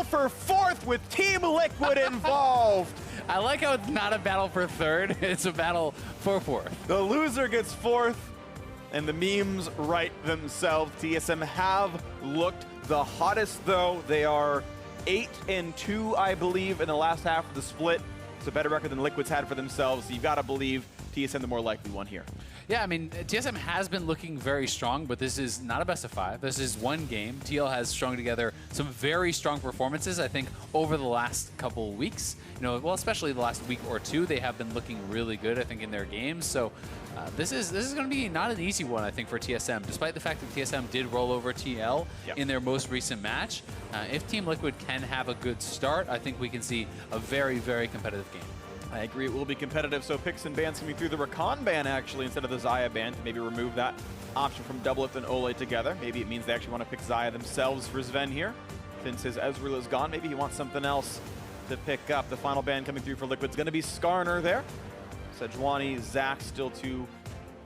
for fourth with Team Liquid involved. I like how it's not a battle for third, it's a battle for fourth. The loser gets fourth, and the memes write themselves. TSM have looked the hottest, though. They are 8-2, I believe, in the last half of the split. It's a better record than Liquid's had for themselves, so you've got to believe TSM the more likely one here. Yeah, I mean, TSM has been looking very strong, but this is not a best of 5. This is one game. TL has strung together some very strong performances, I think, over the last couple weeks. You know, well, especially the last week or two, they have been looking really good, I think, in their games. So this is going to be not an easy one, I think, for TSM, despite the fact that TSM did roll over TL in their most recent match. If Team Liquid can have a good start, I think we can see a very, very competitive game. I agree, it will be competitive, so picks and bans coming through. The Rakan ban, actually, instead of the Xayah ban, to maybe remove that option from DoubleLift and Olleh together. Maybe it means they actually want to pick Xayah themselves for Zven here. Since his Ezreal is gone, maybe he wants something else to pick up. The final ban coming through for Liquid's going to be Skarner there. Sejuani, Zac, still two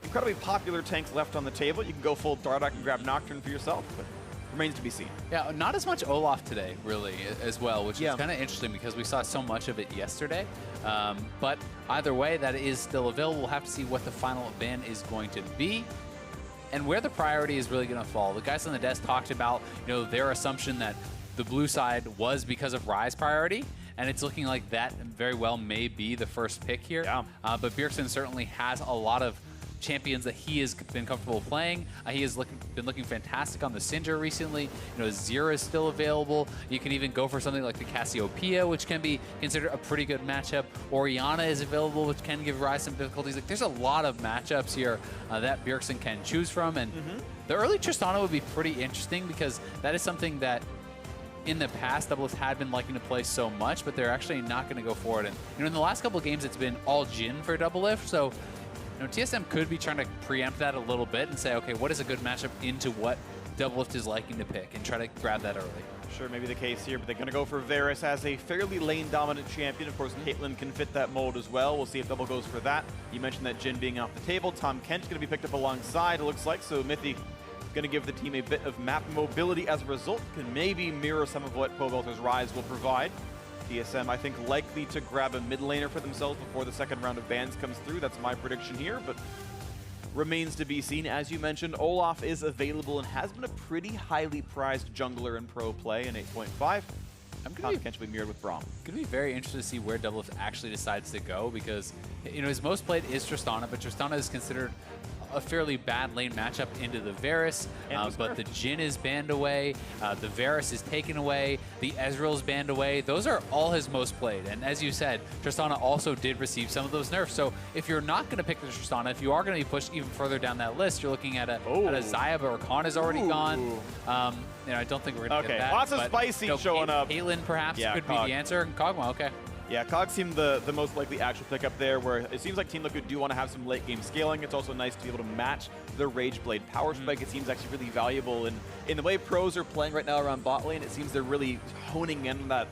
incredibly popular tanks left on the table. You can go full Dardak and grab Nocturne for yourself, but remains to be seen. Yeah, not as much Olaf today, really, as well, which is kind of interesting because we saw so much of it yesterday. But either way, that is still available. We'll have to see what the final ban is going to be and where the priority is really going to fall. The guys on the desk talked about, you know, their assumption that the blue side was because of Ryze priority, and it's looking like that very well may be the first pick here. Yeah. But Bjergsen certainly has a lot of champions that he has been comfortable playing. He has been looking fantastic on the Sindra recently. You know, Zira is still available. You can even go for something like the Cassiopeia, which can be considered a pretty good matchup. Orianna is available, which can give Ryze some difficulties. Like, there's a lot of matchups here that Bjergsen can choose from, and the early Tristana would be pretty interesting because that is something that in the past, DoubleLift had been liking to play so much, but they're actually not going to go for it. And you know, in the last couple of games, it's been all Jhin for DoubleLift, so you know, TSM could be trying to preempt that a little bit and say, okay, what is a good matchup into what DoubleLift is liking to pick, and try to grab that early. Sure, maybe the case here, but they're going to go for Varus as a fairly lane-dominant champion. Of course, Caitlyn can fit that mold as well. We'll see if Double goes for that. You mentioned that Jhin being off the table. Tahm Kench going to be picked up alongside, it looks like, so Mithy going to give the team a bit of map mobility as a result. Can maybe mirror some of what Pobelter's Ryze will provide. TSM, I think, likely to grab a mid laner for themselves before the second round of bans comes through. That's my prediction here, but remains to be seen. As you mentioned, Olaf is available and has been a pretty highly prized jungler in pro play in 8.5. I'm going to potentially mirrored with Braum. Going to be very interested to see where DoubleLift actually decides to go because, you know, his most played is Tristana, but Tristana is considered a fairly bad lane matchup into the Varus, but the Jhin is banned away, the Varus is taken away, the Ezreal is banned away. Those are all his most played, and as you said, Tristana also did receive some of those nerfs. So if you're not going to pick the Tristana, if you are going to be pushed even further down that list, you're looking at a Xayah, but Rakan is already gone. You know, I don't think we're going to get that. Lots of spicy showing up. Caitlyn perhaps could be the answer, and Kog'Maw, okay. Yeah, Kog seemed the most likely actual pick up there, where it seems like Team Liquid do want to have some late game scaling. It's also nice to be able to match the Rage Blade power spike. It seems actually really valuable. And in the way pros are playing right now around bot lane, it seems they're really honing in that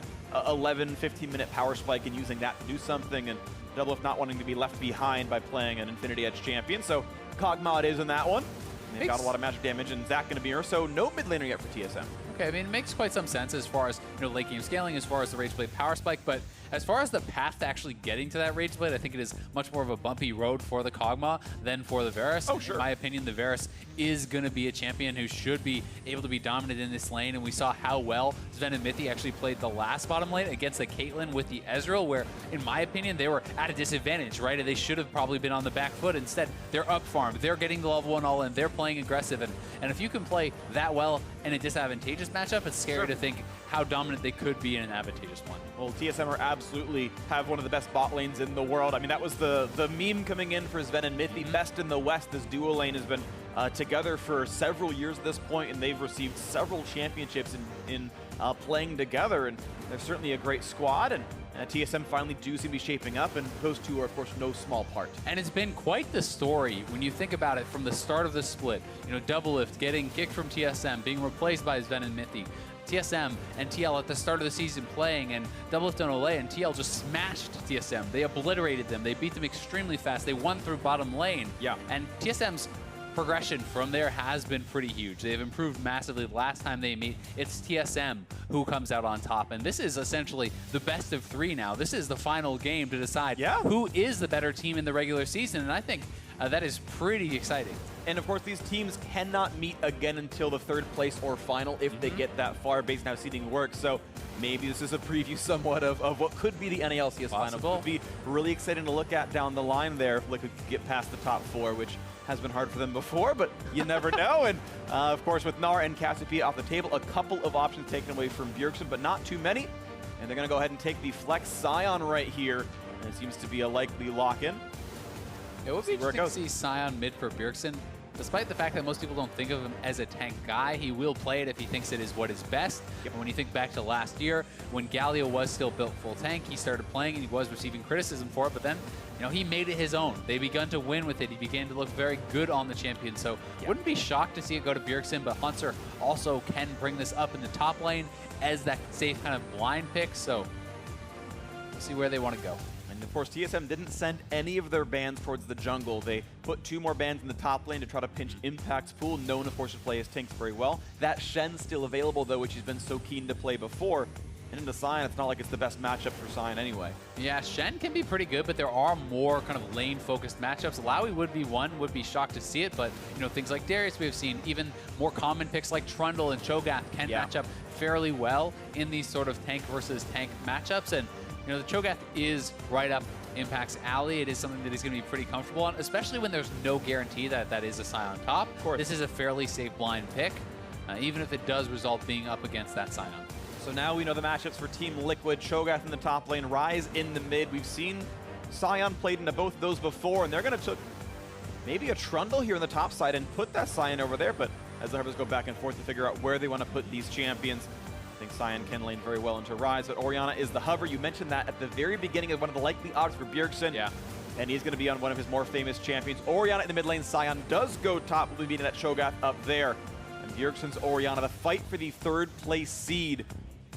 11, 15-minute power spike and using that to do something. And DoubleLift not wanting to be left behind by playing an Infinity Edge champion. So Kog'Maw it is in that one. They've got a lot of magic damage, and Zac going to be here. So no mid laner yet for TSM. Okay, I mean, it makes quite some sense as far as, you know, late game scaling, as far as the Rage Blade power spike, but as far as the path to actually getting to that Rage Blade, I think it is much more of a bumpy road for the Kog'Maw than for the Varus. Oh, sure. In my opinion, the Varus is going to be a champion who should be able to be dominant in this lane, and we saw how well Zven and mithy actually played the last bottom lane against the Caitlyn with the Ezreal, where, in my opinion, they were at a disadvantage, right? And they should have probably been on the back foot. Instead, they're up farm, they're getting the level 1 all-in, they're playing aggressive, and if you can play that well in a disadvantageous matchup, it's scary to think how dominant they could be in an advantageous one. Well, TSM are absolutely have one of the best bot lanes in the world. I mean, that was the meme coming in for Zven and mithy. Best in the West. This duo lane has been together for several years at this point, and they've received several championships in playing together, and they're certainly a great squad, and TSM finally do seem to be shaping up, and those two are, of course, no small part. And it's been quite the story when you think about it from the start of the split. You know, DoubleLift getting kicked from TSM, being replaced by Zven and mithy. TSM and TL at the start of the season playing, and DoubleLift and Olleh and TL just smashed TSM. They obliterated them. They beat them extremely fast. They won through bottom lane. Yeah. And TSM's progression from there has been pretty huge. They've improved massively. The last time they meet, it's TSM who comes out on top. And this is essentially the best of 3 now. This is the final game to decide who is the better team in the regular season. And I think that is pretty exciting. And of course, these teams cannot meet again until the 3rd place or final if they get that far based on how seeding works. So maybe this is a preview somewhat of what could be the NA LCS final. Could be really exciting to look at down the line there if we could get past the top 4, which has been hard for them before, but you never know. And of course, with Gnar and Cassiopeia off the table, a couple of options taken away from Bjergsen, but not too many. And they're going to go ahead and take the Flex Sion right here. And it seems to be a likely lock-in. It would be interesting to see Sion mid for Bjergsen. Despite the fact that most people don't think of him as a tank guy, he will play it if he thinks it is what is best. And when you think back to last year, when Galio was still built full tank, he started playing and he was receiving criticism for it, but then he made it his own. They began to win with it. He began to look very good on the champion. So wouldn't be shocked to see it go to Bjergsen, but Hauntzer also can bring this up in the top lane as that safe kind of blind pick. So we'll see where they want to go. And of course, TSM didn't send any of their bans towards the jungle. They put 2 more bans in the top lane to try to pinch Impact's pool, known of course to play his tanks very well. That Shen's still available though, which he's been so keen to play before. And into Sion, it's not like it's the best matchup for Sion anyway. Yeah, Shen can be pretty good, but there are more kind of lane-focused matchups. Lowy would be one, would be shocked to see it, but things like Darius we've seen, even more common picks like Trundle and Cho'Gath can match up fairly well in these sort of tank versus tank matchups. And the Cho'Gath is right up Impact's alley. It is something that he's going to be pretty comfortable on, especially when there's no guarantee that that is a Sion top. Of course. This is a fairly safe blind pick, even if it does result being up against that Sion. So now we know the matchups for Team Liquid. Cho'Gath in the top lane, Ryze in the mid. We've seen Sion played into both of those before, and they're going to took maybe a Trundle here on the top side and put that Sion over there, but as the Harvest go back and forth to figure out where they want to put these champions. I think Sion can lane very well into Ryze, but Orianna is the hover. You mentioned that at the very beginning of one of the likely odds for Bjergsen. Yeah. And he's going to be on one of his more famous champions. Orianna in the mid lane, Sion does go top. We'll be beating that Cho'Gath up there. And Bjergsen's Orianna, the fight for the 3rd place seed.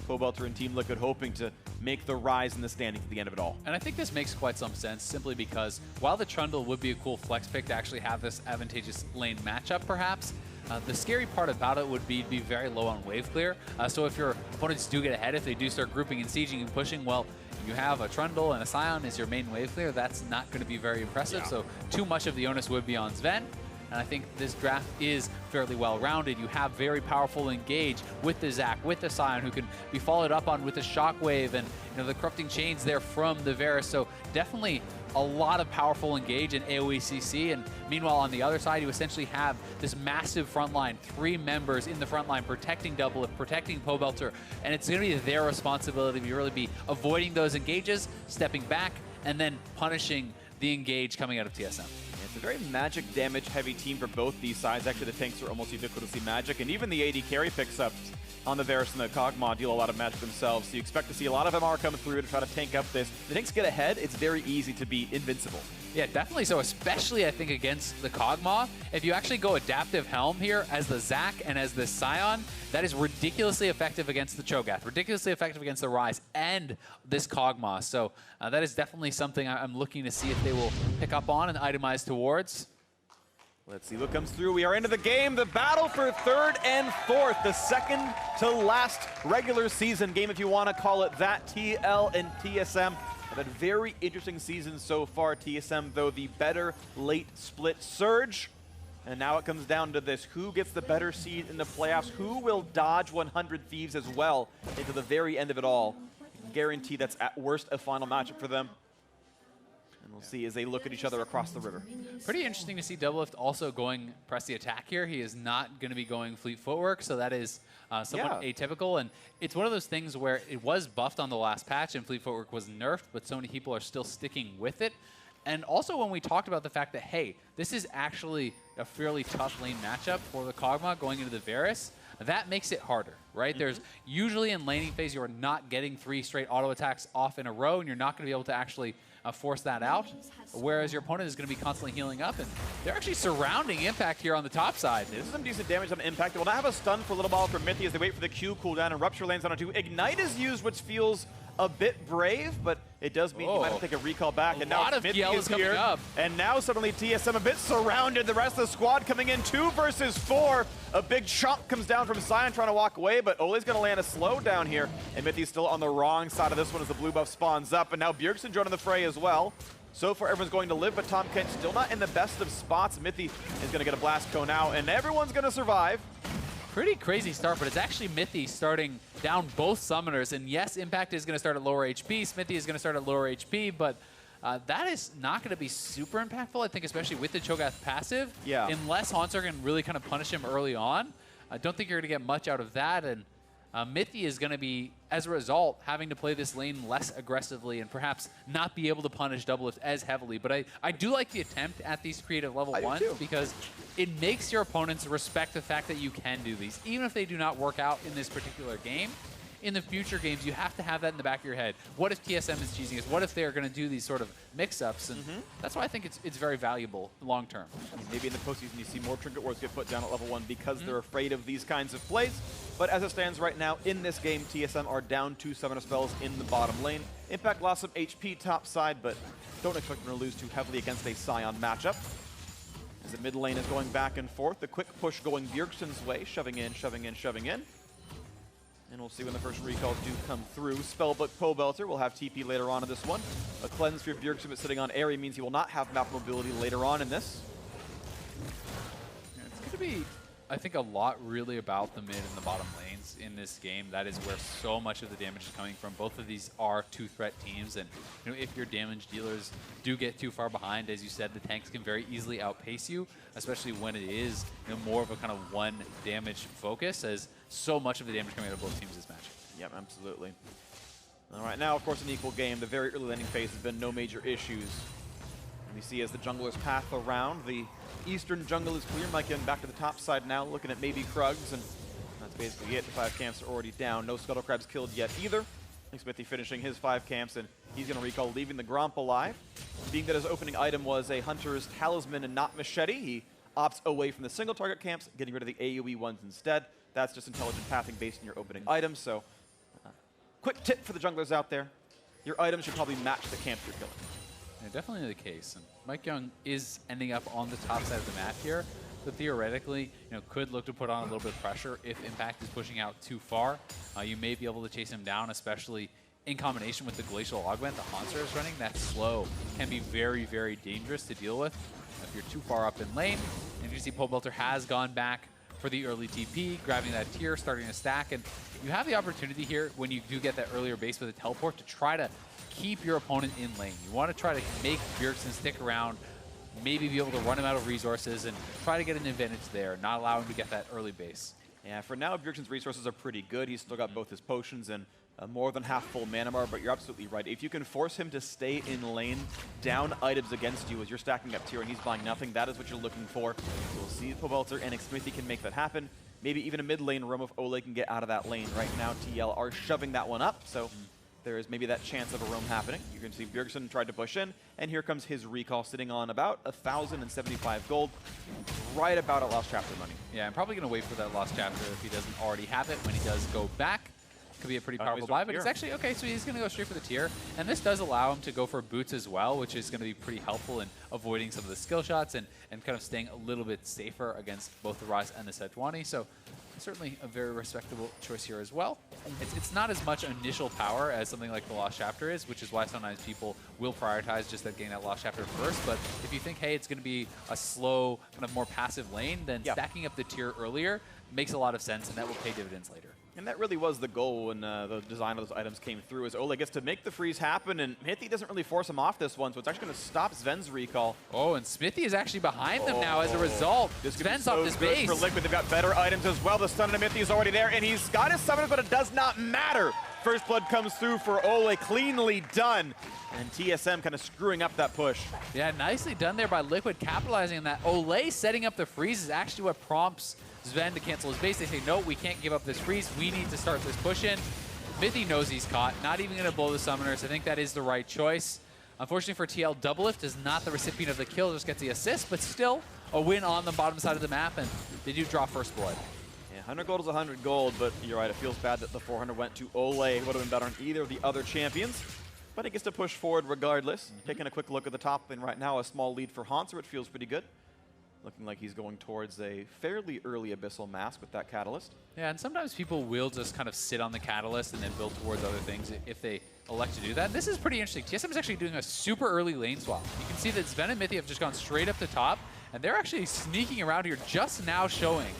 Pobelter and Team Liquid hoping to make the rise in the standings at the end of it all. And I think this makes quite some sense simply because while the Trundle would be a cool flex pick to actually have this advantageous lane matchup perhaps, the scary part about it would be very low on wave clear. So if your opponents do get ahead, if they do start grouping and sieging and pushing, well, you have a Trundle and a Sion as your main wave clear. That's not going to be very impressive. So too much of the onus would be on Zven. And I think this draft is fairly well-rounded. You have very powerful engage with the Zac, with the Sion, who can be followed up on with the Shockwave and the corrupting chains there from the Varus. So definitely a lot of powerful engage in AoE CC. And meanwhile, on the other side, you essentially have this massive front line, 3 members in the front line protecting DoubleLift, protecting Pobelter. And it's going to be their responsibility to really be avoiding those engages, stepping back, and then punishing the engage coming out of TSM. It's a very magic damage heavy team for both these sides. Actually, the tanks are almost ubiquitously magic, and even the AD carry picks up on the Varus and the Kog'Maw deal a lot of magic themselves. So you expect to see a lot of MR come through to try to tank up this. The tanks get ahead, it's very easy to be invincible. Yeah, definitely so, especially I think against the Kog'Maw. If you actually go Adaptive Helm here as the Zac and as the Sion, that is ridiculously effective against the Cho'Gath, ridiculously effective against the Ryze and this Kog'Maw. So that is definitely something I'm looking to see if they will pick up on and itemize towards. Let's see what comes through. We are into the game. The battle for 3rd and 4th. The second to last regular season game, if you want to call it that. TL and TSM have had very interesting seasons so far. TSM, though, the better late split surge. And now it comes down to this. Who gets the better seed in the playoffs? Who will dodge 100 Thieves as well into the very end of it all? Guarantee that's at worst a final matchup for them. And we'll see as they look at each other across the river. Pretty interesting to see DoubleLift also going press the attack here. He is not going to be going fleet footwork, so that is somewhat atypical. And it's one of those things where it was buffed on the last patch and fleet footwork was nerfed, but so many people are still sticking with it. And also when we talked about the fact that, hey, this is actually a fairly tough lane matchup for the Kog'Maw going into the Varus, that makes it harder, right? There's usually in laning phase, you're not getting 3 straight auto attacks off in a row, and you're not going to be able to actually force that out, whereas your opponent is going to be constantly healing up, and they're actually surrounding Impact here on the top side. This is some decent damage on Impact. They will now have a stun for a little while from mithy as they wait for the Q cooldown, and Rupture lands on it too. Ignite is used, which feels a bit brave, but it does mean he might have to take a recall back. And now Xmithie is here, up. And now suddenly TSM a bit surrounded. The rest of the squad coming in 2 versus 4. A big chomp comes down from Sion trying to walk away, but Olleh's going to land a slow down here. And Mithy's still on the wrong side of this one as the blue buff spawns up. And now Bjergsen joining the fray as well. So far, everyone's going to live, but Tahm Kench still not in the best of spots. Mithy is going to get a blast cone out, and everyone's going to survive. Pretty crazy start, but it's actually Mithy starting down both summoners. And yes, Impact is going to start at lower HP. Xmithie is going to start at lower HP, but that is not going to be super impactful, I think, especially with the Cho'Gath passive. Yeah. Unless Hauntzer can really kind of punish him early on. I don't think you're going to get much out of that. And Mithy is going to be, as a result, having to play this lane less aggressively and perhaps not be able to punish DoubleLift as heavily. But I do like the attempt at these creative level ones because it makes your opponents respect the fact that you can do these. Even if they do not work out in this particular game, in the future games, you have to have that in the back of your head. What if TSM is cheesing us? What if they're going to do these sort of mix-ups? And that's why I think it's very valuable long term. Maybe in the postseason you see more Trinket Wards get put down at level 1 because they're afraid of these kinds of plays. But as it stands right now, in this game, TSM are down 2 summoner spells in the bottom lane. Impact lost some HP top side, but don't expect them to lose too heavily against a Sion matchup. As the mid lane is going back and forth, the quick push going Bjergsen's way, shoving in, shoving in, shoving in. And we'll see when the first recalls do come through. Spellbook Pobelter will have TP later on in this one. A cleanse for Bjergsen, but sitting on Airy means he will not have map mobility later on in this. Yeah, it's going to be, I think, a lot really about the mid and the bottom lanes in this game. That is where so much of the damage is coming from. Both of these are 2-threat teams, and if your damage dealers do get too far behind, as you said, the tanks can very easily outpace you, especially when it is more of a kind of one damage focus, as so much of the damage coming out of both teams this match. Yep, absolutely. All right, now, of course, an equal game. The very early landing phase has been no major issues. And we see as the jungler's path around, the eastern jungle is clear. MikeYeoung back to the top side now, looking at maybe Krugs, and that's basically it. The 5 camps are already down. No Scuttle Crabs killed yet either. Xmithie finishing his 5 camps, and he's going to recall leaving the Gromp alive. Being that his opening item was a Hunter's Talisman and not Machete, he opts away from the single target camps, getting rid of the AoE ones instead. That's just intelligent pathing based on your opening items. So, quick tip for the junglers out there. Your items should probably match the camp you're killing. Yeah, definitely the case. And MikeYeoung is ending up on the top side of the map here, but theoretically, could look to put on a little bit of pressure if Impact is pushing out too far. You may be able to chase him down, especially in combination with the Glacial Augment that Hauntzer is running. That slow can be very, very dangerous to deal with if you're too far up in lane. And you see Pobelter has gone back for the early TP, grabbing that tier, starting to stack, and you have the opportunity here when you do get that earlier base with a teleport to try to keep your opponent in lane. You want to try to make Bjergsen stick around, maybe be able to run him out of resources and try to get an advantage there, not allow him to get that early base. Yeah, for now, Bjergsen's resources are pretty good. He's still got both his potions and more than half full mana bar, but you're absolutely right. If you can force him to stay in lane, down items against you as you're stacking up tier and he's buying nothing, that is what you're looking for. So we'll see if Pobelter and Xmithie can make that happen. Maybe even a mid lane roam if Olleh can get out of that lane. Right now, TL are shoving that one up, so there is maybe that chance of a roam happening. You can see Bjergsen tried to push in, and here comes his recall sitting on about 1,075 gold, right about at Lost Chapter money. Yeah, I'm probably going to wait for that Lost Chapter if he doesn't already have it when he does go back. Could be a pretty powerful buy, but it's actually, okay, so he's going to go straight for the tier. And this does allow him to go for boots as well, which is going to be pretty helpful in avoiding some of the skill shots and kind of staying a little bit safer against both the Ryze and the Sejuani. So certainly a very respectable choice here as well. It's not as much initial power as something like the Lost Chapter is, which is why sometimes people will prioritize just getting that Lost Chapter first. But if you think, hey, it's going to be a slow, kind of more passive lane, then stacking up the tier earlier makes a lot of sense, and that will pay dividends later. And that really was the goal when the design of those items came through, as Olleh gets to make the freeze happen, and mithy doesn't really force him off this one, so it's actually going to stop Zven's recall. Oh, and Xmithie is actually behind them now as a result. Zven's off this base. For Liquid, they've got better items as well. The stun on mithy is already there, and he's got his summon, but it does not matter. First blood comes through for Olleh, cleanly done. And TSM kind of screwing up that push. Yeah, nicely done there by Liquid, capitalizing on that. Olleh setting up the freeze is actually what prompts Zven to cancel his base. They say, no, we can't give up this freeze. We need to start this push in. Mithy knows he's caught. Not even going to blow the summoners. I think that is the right choice. Unfortunately for TL, DoubleLift is not the recipient of the kill, just gets the assist, but still a win on the bottom side of the map, and they do draw first blood. Yeah, 100 gold is 100 gold, but you're right, it feels bad that the 400 went to Olleh. Would have been better on either of the other champions, but he gets to push forward regardless. Taking a quick look at the top lane right now, a small lead for Hauntzer, it feels pretty good. Looking like he's going towards a fairly early Abyssal Mask with that Catalyst. Yeah, and sometimes people will just kind of sit on the Catalyst and then build towards other things if they elect to do that. This is pretty interesting. TSM is actually doing a super early lane swap. You can see that Zven and mithy have just gone straight up to top, and they're actually sneaking around here just now showing.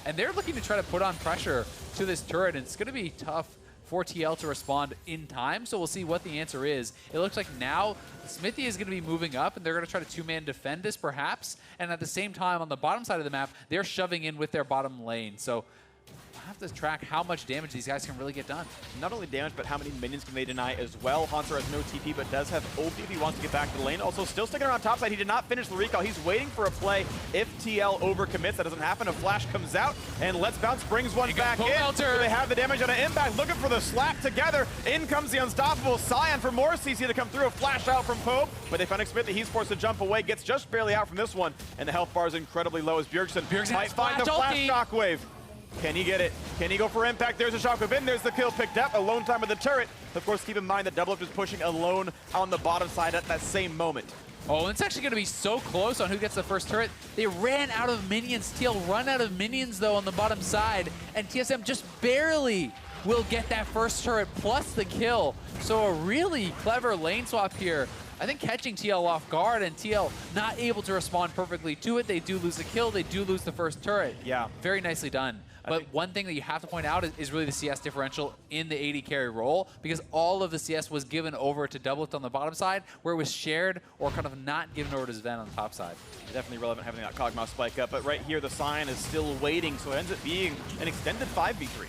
And they're looking to try to put on pressure to this turret, and it's going to be tough for TL to respond in time, so we'll see what the answer is. It looks like now Xmithie is going to be moving up, and they're going to try to two-man defend this perhaps, and at the same time on the bottom side of the map, they're shoving in with their bottom lane. So I have to track how much damage these guys can really get done. Not only damage, but how many minions can they deny as well. Hauntzer has no TP, but does have ulti if he wants to get back to the lane. Also, still sticking around topside. He did not finish the recall. He's waiting for a play. If TL overcommits, that doesn't happen. A flash comes out, and Let's Bounce brings one back in. So they have the damage on an impact, looking for the slap together. In comes the unstoppable Sion for more CC to come through. A flash out from Pobe, but they find Xmithie. He's forced to jump away, gets just barely out from this one, and the health bar is incredibly low as Bjergsen might find the flash shockwave. Can he get it? Can he go for impact? There's a shockwave in. There's the kill picked up. Alone time with the turret. Of course, keep in mind that DoubleLift is pushing alone on the bottom side at that same moment. Oh, it's actually going to be so close on who gets the first turret. They ran out of minions. TL run out of minions, though, on the bottom side. And TSM just barely will get that first turret plus the kill. So a really clever lane swap here. I think catching TL off guard and TL not able to respond perfectly to it. They do lose the kill. They do lose the first turret. Yeah. Very nicely done. But one thing that you have to point out is really the CS differential in the AD carry role, because all of the CS was given over to DoubleLift on the bottom side, where it was shared or kind of not given over to Zven on the top side. Definitely relevant having that Kog'Maw spike up, but right here the Sion is still waiting, so it ends up being an extended 5v3.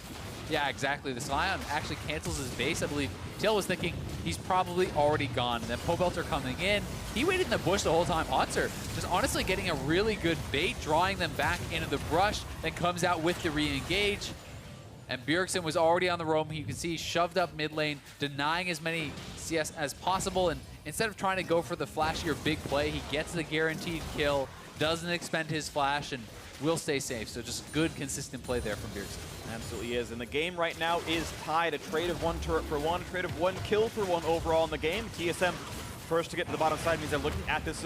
Yeah, exactly. The Sion actually cancels his base. I believe TL was thinking he's probably already gone. And then Pobelter coming in. He waited in the bush the whole time. Hauntzer just honestly getting a really good bait, drawing them back into the brush, then comes out with the re-engage. And Bjergsen was already on the roam. You can see he shoved up mid lane, denying as many CS as possible. And instead of trying to go for the flashier big play, he gets the guaranteed kill, doesn't expend his flash, and will stay safe. So just good, consistent play there from Bjergsen. Absolutely is. And the game right now is tied. A trade of one turret for one, a trade of one kill for one overall in the game. TSM first to get to the bottom side means they're looking at this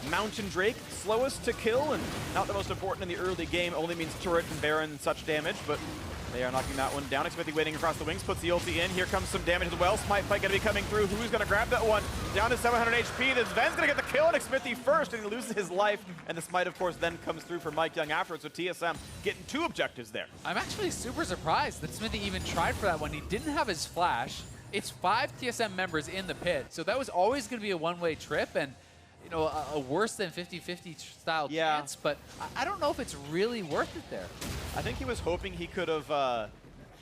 Mountain Drake, slowest to kill and not the most important in the early game. Only means turret and Baron and such damage, but they are knocking that one down. Xmithie waiting across the wings, puts the ulti in. Here comes some damage as well. Smite fight going to be coming through. Who's going to grab that one? Down to 700 HP. The Zven's going to get the kill on Xmithie first, and he loses his life. And the Smite, of course, then comes through for MikeYeoung afterwards. So TSM getting two objectives there. I'm actually super surprised that Xmithie even tried for that one. He didn't have his flash. It's 5 TSM members in the pit, so that was always going to be a one-way trip, and you know, a worse than 50-50 style chance, but I don't know if it's really worth it there. I think he was hoping he could have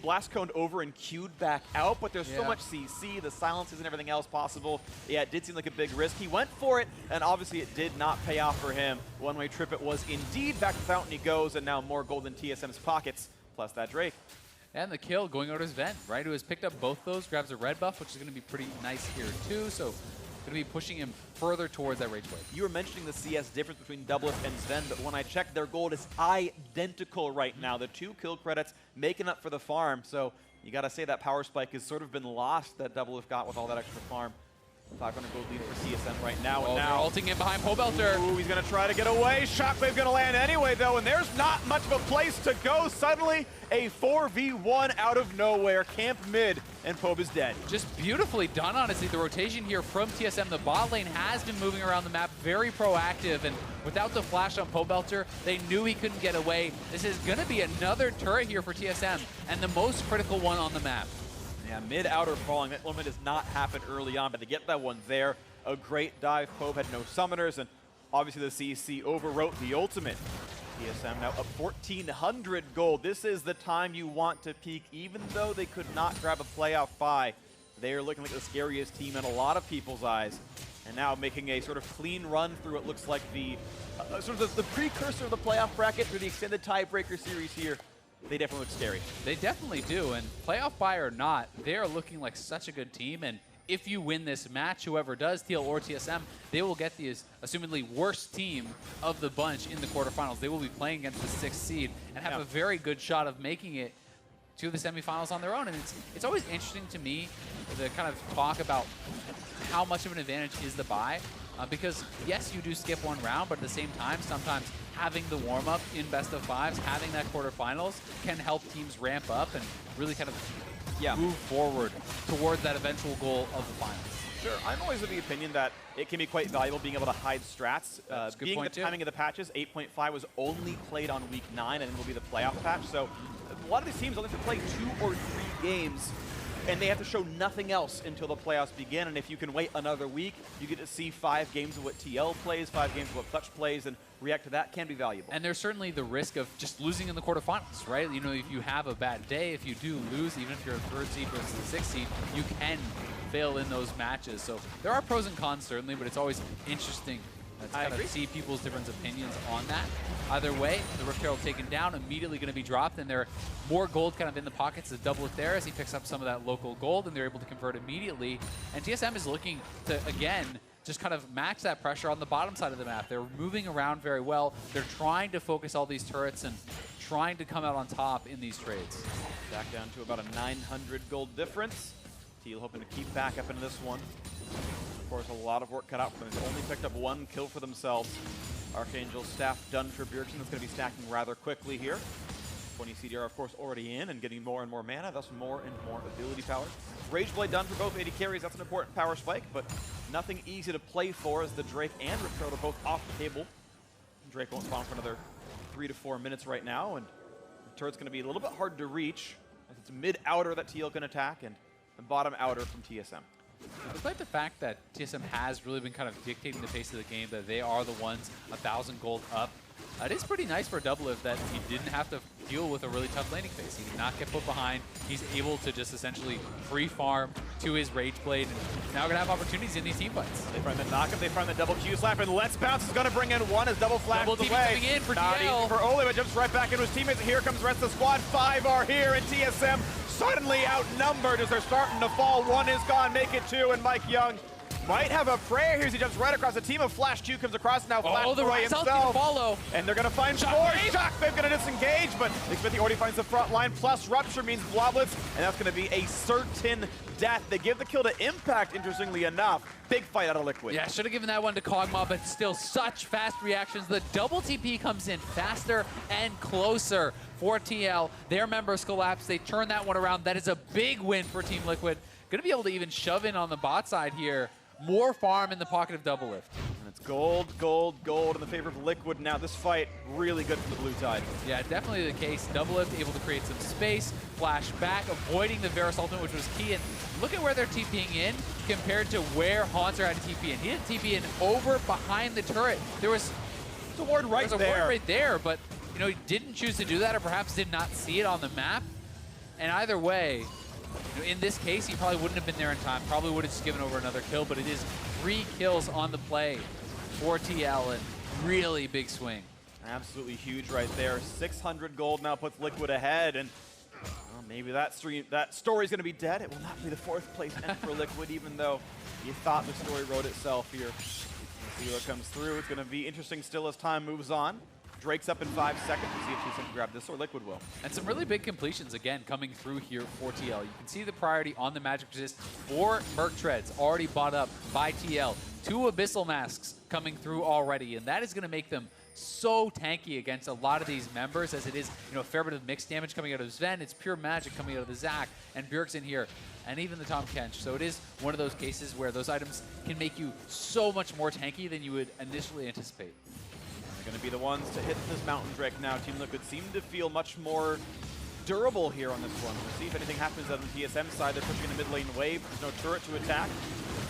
blast coned over and queued back out, but there's so much CC, the silences and everything else possible. Yeah, it did seem like a big risk. He went for it, and obviously it did not pay off for him. One-way trip it was indeed. Back to Fountain he goes, and now more gold in TSM's pockets, plus that Drake. And the kill going over to Zven, right, who has picked up both those, grabs a red buff, which is going to be pretty nice here too, so going to be pushing him further towards that rage wave. You were mentioning the CS difference between DoubleLift and Zven, but when I checked, their gold is identical right now. The 2 kill credits making up for the farm, so you got to say that power spike has sort of been lost that DoubleLift got with all that extra farm. 500 gold lead for TSM right now. And now ulting in behind Pobelter. Ooh, he's going to try to get away. Shockwave going to land anyway, though, and there's not much of a place to go. Suddenly, a 4v1 out of nowhere. Camp mid, and Pobe is dead. Just beautifully done, honestly. The rotation here from TSM. The bot lane has been moving around the map, very proactive, and without the flash on Pobelter, they knew he couldn't get away. This is going to be another turret here for TSM, and the most critical one on the map. Yeah, mid-outer falling. That limit does not happen early on, but to get that one there, a great dive. Pobe had no summoners, and obviously the CC overwrote the ultimate. TSM now up 1,400 gold. This is the time you want to peak, even though they could not grab a playoff bye. They are looking like the scariest team in a lot of people's eyes. And now making a sort of clean run through what looks like the sort of the precursor of the playoff bracket through the extended tiebreaker series here. They definitely look scary. They definitely do, and playoff bye or not, they are looking like such a good team, and if you win this match, whoever does, TL or TSM, they will get the assumedly worst team of the bunch in the quarterfinals. They will be playing against the 6th seed and have a very good shot of making it to the semifinals on their own. And it's always interesting to me to kind of talk about how much of an advantage is the bye. Because yes, you do skip one round, but at the same time, sometimes having the warm-up in best of fives, having that quarterfinals can help teams ramp up and really kind of move forward towards that eventual goal of the finals. Sure, I'm always of the opinion that it can be quite valuable being able to hide strats. Being the timing of the patches, 8.5 was only played on week 9 and will be the playoff patch. So a lot of these teams only have to play 2 or 3 games and they have to show nothing else until the playoffs begin. And if you can wait another week, you get to see 5 games of what TL plays, 5 games of what Clutch plays, and react to that can be valuable. And there's certainly the risk of just losing in the quarterfinals, right? You know, if you have a bad day, if you do lose, even if you're a 3rd seed versus a 6th seed, you can fail in those matches. So there are pros and cons, certainly, but it's always interesting to kind of see people's different opinions on that. Either way, the Rift Herald taken down, immediately going to be dropped, and there are more gold kind of in the pockets of DoubleLift there as he picks up some of that local gold, and they're able to convert immediately. And TSM is looking to, again, just kind of match that pressure on the bottom side of the map. They're moving around very well. They're trying to focus all these turrets and trying to come out on top in these trades. Back down to about a 900 gold difference. Teal hoping to keep back up into this one. Of course, a lot of work cut out for them. They've only picked up 1 kill for themselves. Archangel's staff done for Bjergsen. That's going to be stacking rather quickly here. 20 CDR, of course, already in and getting more and more mana, thus more and more ability power. Rageblade done for both AD carries. That's an important power spike, but nothing easy to play for as the Drake and Rift Herald are both off the table. Drake won't spawn for another 3 to 4 minutes right now, and the turret's going to be a little bit hard to reach. It's mid-outer that TL can attack, and the bottom outer from TSM. Despite the fact that TSM has really been kind of dictating the pace of the game, that they are the ones 1,000 gold up, it is pretty nice for DoubleLift that he didn't have to deal with a really tough laning phase. He did not get put behind. He's able to just essentially free farm to his Rageblade, and now going to have opportunities in these team fights. They find the knockup, they find the double Q slap, and Let's Bounce is going to bring in 1 as double flash away. Coming in for Not DL. easy for Olleh, but jumps right back into his teammates. Here comes the rest of the squad. 5 are here, and TSM suddenly outnumbered as they're starting to fall. 1 is gone, make it 2, and MikeYeoung might have a prayer here as he jumps right across the team of Flash Q comes across now. Flash the Ryze himself. Follow. And they're going to find 4. Shockbabe going to disengage, but Xmithie already finds the front line. Plus Rupture means Bloblets, and that's going to be a certain death. They give the kill to Impact, interestingly enough. Big fight out of Liquid. Yeah, should have given that one to Kog'Maw, but still such fast reactions. The double TP comes in faster and closer for TL. Their members collapse. They turn that one around. That is a big win for Team Liquid. Going to be able to even shove in on the bot side here. More farm in the pocket of DoubleLift. And it's gold, gold, gold in the favor of Liquid now. This fight really good for the blue side. Yeah, definitely the case. DoubleLift able to create some space, flash back, avoiding the Varus ultimate, which was key. And look at where they're TPing in compared to where Hauntzer had to TP in. He didn't TP in over behind the turret. There was a ward right there. Ward right there, but you know, he didn't choose to do that, or perhaps did not see it on the map. And either way, in this case, he probably wouldn't have been there in time. Probably would have just given over another kill, but it is 3 kills on the play for TL, and really big swing. Absolutely huge right there. 600 gold now puts Liquid ahead, and well, maybe that story's going to be dead. It will not be the 4th place end for Liquid, even though you thought the story wrote itself here. Let's see what comes through. It's going to be interesting still as time moves on. Drake's up in 5 seconds. We'll see if TSM can grab this or Liquid will. And some really big completions, again, coming through here for TL. You can see the priority on the Magic Resist. 4 Merc Treads already bought up by TL. 2 Abyssal Masks coming through already, and that is going to make them so tanky against a lot of these members, as it is, you know, a fair bit of mixed damage coming out of Zven. It's pure magic coming out of the Zac and Bjergsen here, and even the Tahm Kench. So it is one of those cases where those items can make you so much more tanky than you would initially anticipate. Going to be the ones to hit this Mountain Drake now. Team Liquid seem to feel much more durable here on this one. We'll see if anything happens on the TSM side. They're pushing in the mid lane wave. There's no turret to attack.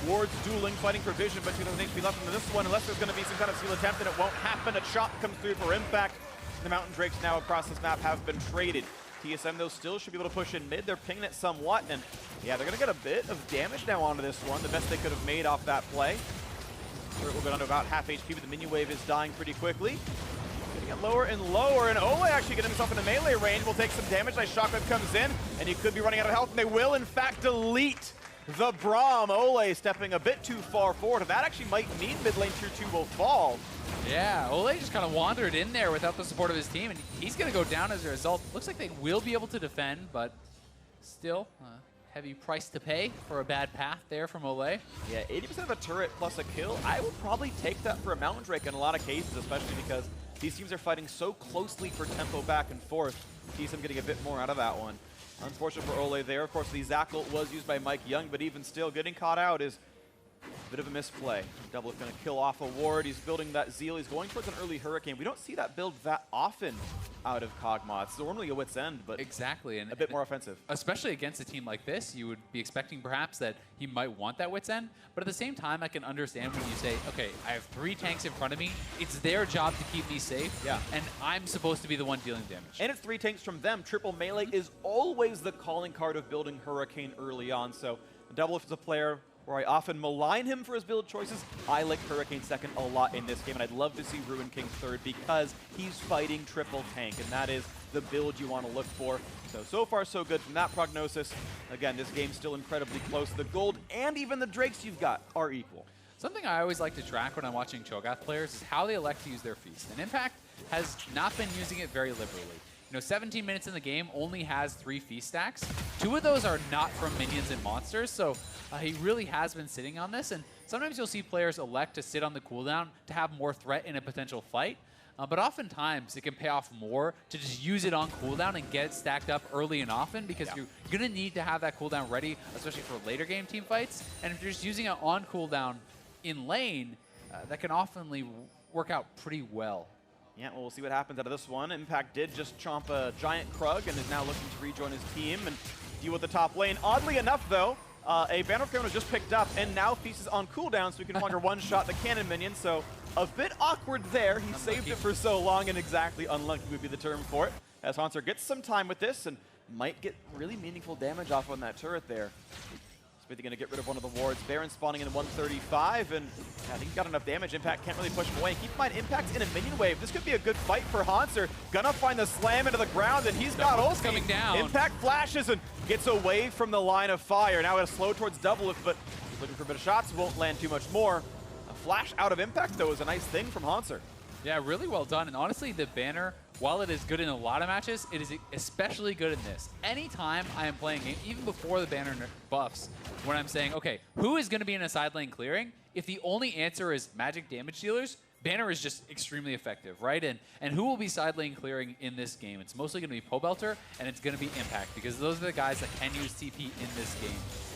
Wards dueling, fighting for vision, but 2,000 HP left into this one. Unless there's going to be some kind of steal attempt, and it won't happen. A shot comes through for Impact. The Mountain Drakes now across this map have been traded. TSM, though, still should be able to push in mid. They're pinging it somewhat, and yeah, they're going to get a bit of damage now onto this one. The best they could have made off that play. Turret will go down to about half HP, but the minion wave is dying pretty quickly. Getting it lower and lower, and Olleh actually getting himself into melee range will take some damage. Nice Shockbabe comes in, and he could be running out of health, and they will, in fact, delete the Braum. Olleh stepping a bit too far forward. That actually might mean mid lane tier 2 will fall. Yeah, Olleh just kind of wandered in there without the support of his team, and he's going to go down as a result. Looks like they will be able to defend, but still heavy price to pay for a bad path there from Olleh. Yeah, 80% of a turret plus a kill. I would probably take that for a Mountain Drake in a lot of cases, especially because these teams are fighting so closely for tempo back and forth. TSM getting a bit more out of that one. Unfortunate for Olleh there. Of course, the Zackle was used by MikeYeoung, but even still, getting caught out is a bit of a misplay. DoubleLift going to kill off a ward. He's building that Zeal. He's going towards an early Hurricane. We don't see that build that often out of Kog'Maw. It's normally a wit's end, but exactly, and a bit more offensive. Especially against a team like this, you would be expecting perhaps that he might want that wit's end, but at the same time, I can understand when you say, okay, I have 3 tanks in front of me. It's their job to keep me safe, and I'm supposed to be the one dealing damage. And it's 3 tanks from them. Triple melee is always the calling card of building Hurricane early on, so DoubleLift is a player where I often malign him for his build choices. I like Hurricane second a lot in this game, and I'd love to see Ruin King third because he's fighting triple tank, and that is the build you want to look for. So far so good from that prognosis. Again, this game's still incredibly close. The gold and even the Drakes you've got are equal. Something I always like to track when I'm watching Cho'Gath players is how they elect to use their Feast. And Impact has not been using it very liberally. You know, 17 minutes in the game only has 3 Feast stacks. 2 of those are not from minions and monsters, so he really has been sitting on this. And sometimes you'll see players elect to sit on the cooldown to have more threat in a potential fight. But oftentimes, it can pay off more to just use it on cooldown and get it stacked up early and often because you're going to need to have that cooldown ready, especially for later game team fights. And if you're just using it on cooldown in lane, that can often work out pretty well. Yeah, well, we'll see what happens out of this one. Impact did just chomp a giant Krug and is now looking to rejoin his team and deal with the top lane. Oddly enough, though, a Banner of Cannon was just picked up, and now Feast is on cooldown, so we can no longer one-shot the cannon minion. So a bit awkward there. He saved it for so long, and exactly unlucky would be the term for it. As Hauntzer gets some time with this and might get really meaningful damage off on that turret there. Xmithie going to get rid of one of the wards. Baron spawning in 135, and I think he's got enough damage. Impact can't really push him away. Keep in mind, Impact's in a minion wave. This could be a good fight for Hauntzer. Gonna find the slam into the ground, and he's got ulti. Coming down. Impact flashes and gets away from the line of fire. Now it's slow towards DoubleLift, but he's looking for a bit of shots. Won't land too much more. A flash out of Impact, though, is a nice thing from Hauntzer. Yeah, really well done. And honestly, the banner, while it is good in a lot of matches, it is especially good in this. Anytime I am playing game, even before the banner buffs, when I'm saying, okay, who is going to be in a side lane clearing? If the only answer is magic damage dealers, banner is just extremely effective, right? And who will be side lane clearing in this game? It's mostly going to be Pobelter, and it's going to be Impact, because those are the guys that can use TP in this game.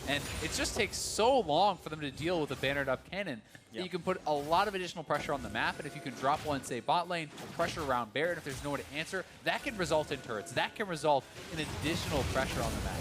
And it just takes so long for them to deal with a bannered up cannon that you can put a lot of additional pressure on the map, and if you can drop one, say, bot lane, pressure around Baron, if there's no one to answer, that can result in turrets. That can result in additional pressure on the map.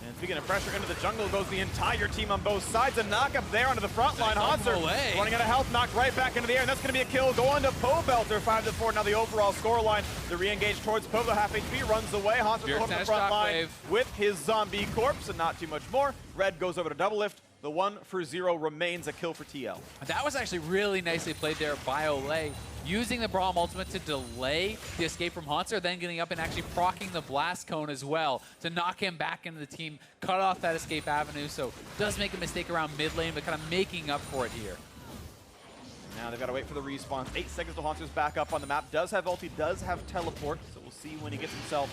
And speaking of pressure, into the jungle goes the entire team on both sides. A knock up there onto the front line. Hauntzer running out of health, knocked right back into the air, and that's going to be a kill going to Pobelter. 5-4. Now the overall scoreline. The re-engage towards Pobelter, half HP, runs away. Hauntzer going to the front line with his zombie corpse, and not too much more. Red goes over to DoubleLift. The 1-for-0 remains a kill for TL. That was actually really nicely played there by Olleh, using the Braum ultimate to delay the escape from Hauntzer, then getting up and actually proccing the blast cone as well to knock him back into the team, cut off that escape avenue. So does make a mistake around mid lane, but kind of making up for it here. Now they've got to wait for the respawn. 8 seconds till Hauntzer's back up on the map. Does have ulti, does have teleport, so we'll see when he gets himself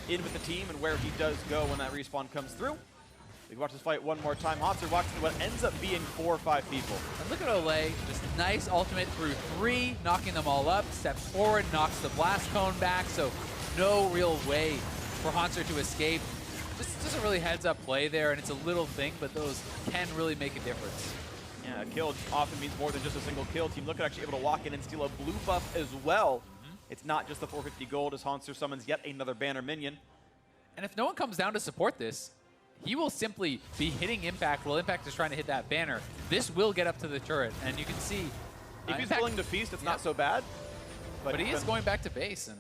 in with the team and where he does go when that respawn comes through. We can watch this fight one more time. Hauntzer walks into what ends up being 4 or 5 people. And look at Olleh, just nice ultimate through 3, knocking them all up, steps forward, knocks the blast cone back, so no real way for Hauntzer to escape. Just a really heads-up play there, and it's a little thing, but those can really make a difference. Yeah, a kill often means more than just a single kill. Team Liquid actually able to walk in and steal a blue buff as well. It's not just the 450 gold as Hauntzer summons yet another banner minion. And if no one comes down to support this, he will simply be hitting Impact while Impact is trying to hit that banner. This will get up to the turret, and you can see... if he's willing to feast, it's not so bad. But he is going back to base, and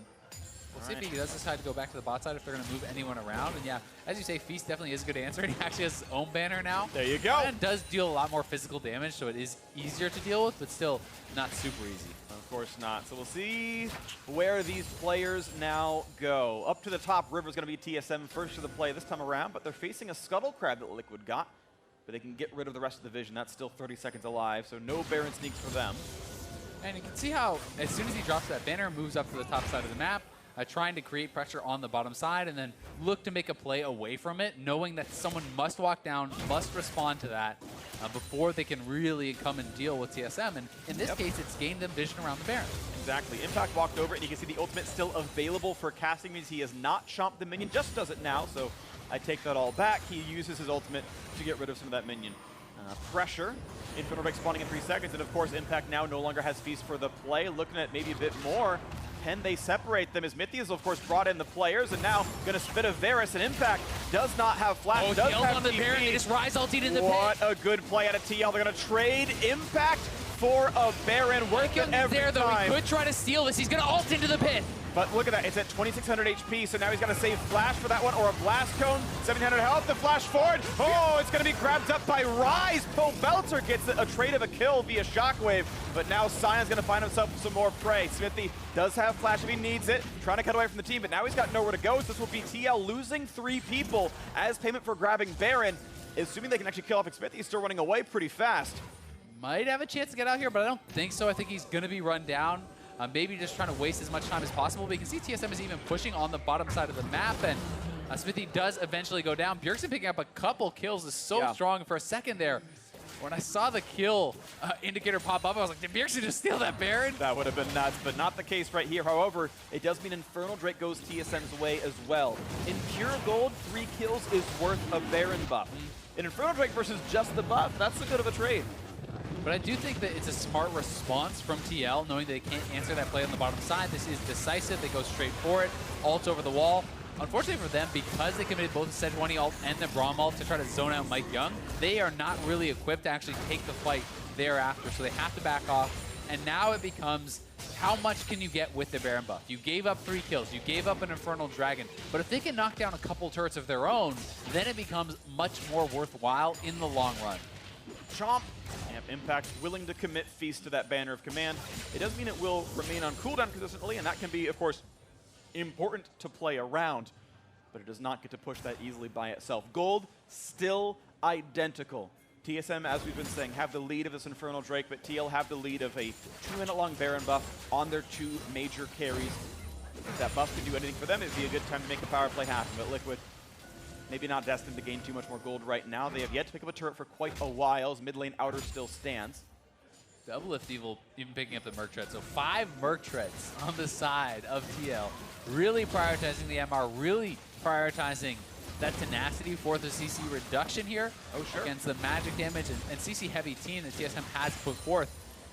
We'll see if he does decide to go back to the bot side, if they're going to move anyone around. And yeah, as you say, Feast definitely is a good answer. And he actually has his own banner now. There you go. And does deal a lot more physical damage, so it is easier to deal with, but still not super easy. Of course not. So we'll see where these players now go. Up to the top, River's going to be TSM first to the play this time around, but they're facing a Scuttle Crab that Liquid got. But they can get rid of the rest of the vision. That's still 30 seconds alive, so no Baron sneaks for them. And you can see how as soon as he drops that banner, moves up to the top side of the map, trying to create pressure on the bottom side and then look to make a play away from it, knowing that someone must walk down, must respond to that before they can really come and deal with TSM. And in this case, it's gained them vision around the Baron. Exactly. Impact walked over, and you can see the ultimate still available for casting, means he has not chomped the minion, just does it now, so I take that all back. He uses his ultimate to get rid of some of that minion. Pressure. Infernal Break spawning in 3 seconds, and of course Impact now no longer has Feast for the play. Looking at maybe a bit more. Can they separate them? As mithy has of course brought in the players, and now gonna spit a Varus, and Impact does not have flash, does have on the Baron, they just Ryze ultied in the pit. What a good play out of TL. They're gonna trade Impact for a Baron. Worth it every there, though. time. He could try to steal this. He's gonna ult into the pit. But look at that, it's at 2600 HP, so now he's got to save Flash for that one, or a Blast Cone, 1700 health, the Flash forward. Oh, it's going to be grabbed up by Ryze. Pobelter gets a trade of a kill via Shockwave, but now Sion's going to find himself some more prey. Xmithie does have Flash if he needs it, trying to cut away from the team, but now he's got nowhere to go, so this will be TL losing 3 people as payment for grabbing Baron, assuming they can actually kill off Xmithie. He's still running away pretty fast. Might have a chance to get out here, but I don't think so. I think he's going to be run down. Maybe just trying to waste as much time as possible. But you can see TSM is even pushing on the bottom side of the map, and Xmithie does eventually go down. Bjergsen picking up a couple kills is so strong. For a second there, when I saw the kill indicator pop up, I was like, did Bjergsen just steal that Baron? That would have been nuts, but not the case right here. However, it does mean Infernal Drake goes TSM's way as well. In pure gold, 3 kills is worth a Baron buff. In Infernal Drake versus just the buff, that's a good of a trade. But I do think that it's a smart response from TL, knowing that they can't answer that play on the bottom side. This is decisive. They go straight for it. Ult over the wall. Unfortunately for them, because they committed both the Sejuani ult and the Braum ult to try to zone out MikeYeoung, they are not really equipped to actually take the fight thereafter, so they have to back off. And now it becomes, how much can you get with the Baron buff? You gave up 3 kills, you gave up an Infernal Dragon, but if they can knock down a couple turrets of their own, then it becomes much more worthwhile in the long run. Chomp. Impact willing to commit Feast to that banner of command. It does mean it will remain on cooldown consistently, and that can be, of course, important to play around, but it does not get to push that easily by itself. Gold, still identical. TSM, as we've been saying, have the lead of this Infernal Drake, but TL have the lead of a 2-minute-long Baron buff on their 2 major carries. If that buff can do anything for them, it'd be a good time to make a power play happen, but Liquid, maybe not destined to gain too much more gold right now. They have yet to pick up a turret for quite a while, as mid lane outer still stands. DoubleLift even picking up the Merc Tread. So 5 Merc Treads on the side of TL. Really prioritizing the MR, really prioritizing that tenacity for the CC reduction here against the magic damage and CC heavy team that TSM has put forth.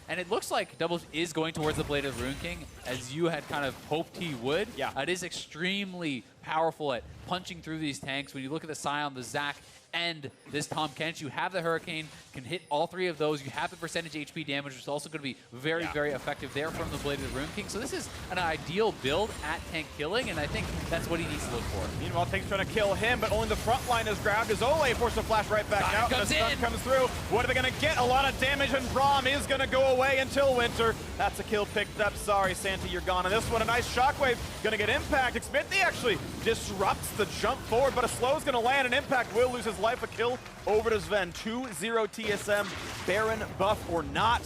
And it looks like DoubleLift is going towards the Blade of the Rune King, as you had kind of hoped he would. Yeah. It is extremely powerful at punching through these tanks. When you look at the Sion, the Zac, and this Tahm Kench, you have the Hurricane, can hit all 3 of those. You have the percentage HP damage, which is also going to be very, very effective there from the Blade of the Rune King. So this is an ideal build at tank killing, and I think that's what he needs to look for. Meanwhile, Tank's trying to kill him, but only the front line is grabbed as Olleh forced to flash right back out. The stun comes through. What are they going to get? A lot of damage, and Braum is going to go away until Winter. That's a kill picked up. Sorry, Santa, you're gone. And this one, a nice Shockwave. Going to get Impact. Xmithie actually disrupts the jump forward, but a slow is going to land, and Impact will lose his life. A kill over to Zven. 2-0 TSM. Baron buff or not.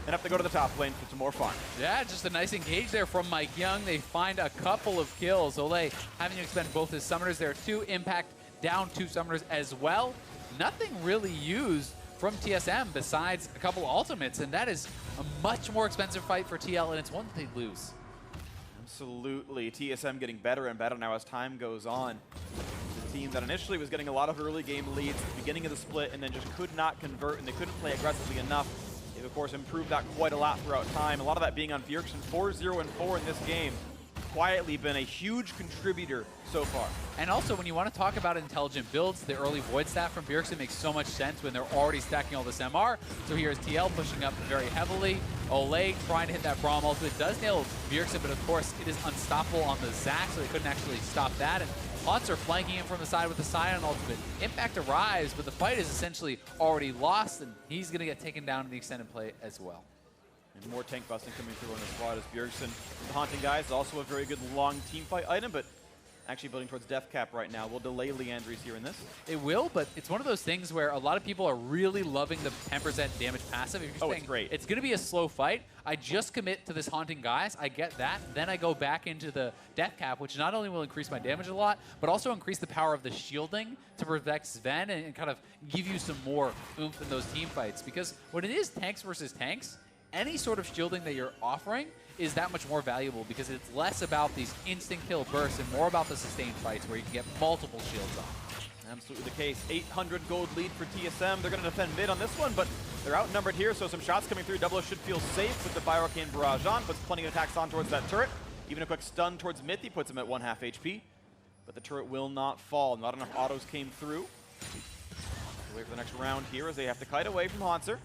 And have to go to the top lane for some more fun. Yeah, just a nice engage there from MikeYeoung. They find a couple of kills. Olleh having to expend both his summoners there too. Impact down 2 summoners as well. Nothing really used from TSM besides a couple ultimates, and that is a much more expensive fight for TL, and it's one that they lose. Absolutely. TSM getting better and better now as time goes on. The team that initially was getting a lot of early game leads at the beginning of the split and then just could not convert, and they couldn't play aggressively enough. They've, of course, improved that quite a lot throughout time. A lot of that being on Bjergsen, 4-0-4 in this game. quietly been a huge contributor so far. And also, when you want to talk about intelligent builds, the early Void Staff from Bjergsen makes so much sense when they're already stacking all this MR. So here's TL pushing up very heavily. Olleh trying to hit that Braum ultimate. Does nail Bjergsen, but of course it is unstoppable on the Zac, so they couldn't actually stop that. And Hauntzer flanking him from the side with the Sion ultimate. Impact arrives, but the fight is essentially already lost, and he's going to get taken down in the extended play as well. And more tank busting coming through on the squad as Bjergsen, the Haunting Guy, is also a very good long team fight item, but actually building towards death cap right now. We'll delay Leandry's here in this. It will, but it's one of those things where a lot of people are really loving the 10% damage passive. If you're saying, it's great. It's going to be a slow fight. I just commit to this Haunting Guys. I get that. Then I go back into the death cap, which not only will increase my damage a lot, but also increase the power of the shielding to protect Zven and kind of give you some more oomph in those team fights. Because when it is tanks versus tanks, any sort of shielding that you're offering is that much more valuable because it's less about these instant kill bursts and more about the sustained fights where you can get multiple shields off. Absolutely the case. 800 gold lead for TSM. They're going to defend mid on this one, but they're outnumbered here, so some shots coming through. DoubleLift should feel safe with the Bioarcane Barrage on, puts plenty of attacks on towards that turret. Even a quick stun towards mithy puts him at 1/2 HP, but the turret will not fall. Not enough autos came through. Wait for the next round here as they have to kite away from Hauntzer.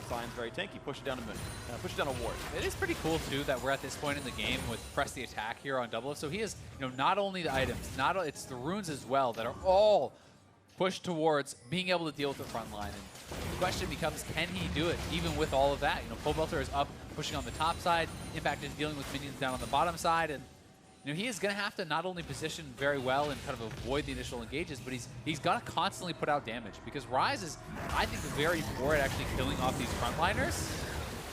Sion's very tanky. Push it down a mid. Push it down a ward. It is pretty cool too that we're at this point in the game with press the attack here on DoubleLift. So he has, not only the items, it's the runes as well that are all pushed towards being able to deal with the front line. And the question becomes, can he do it even with all of that? Pobelter is up, pushing on the top side. Impact is dealing with minions down on the bottom side, and he is going to have to not only position very well and kind of avoid the initial engages, but he's got to constantly put out damage because Ryze is, I think, very poor at actually killing off these frontliners.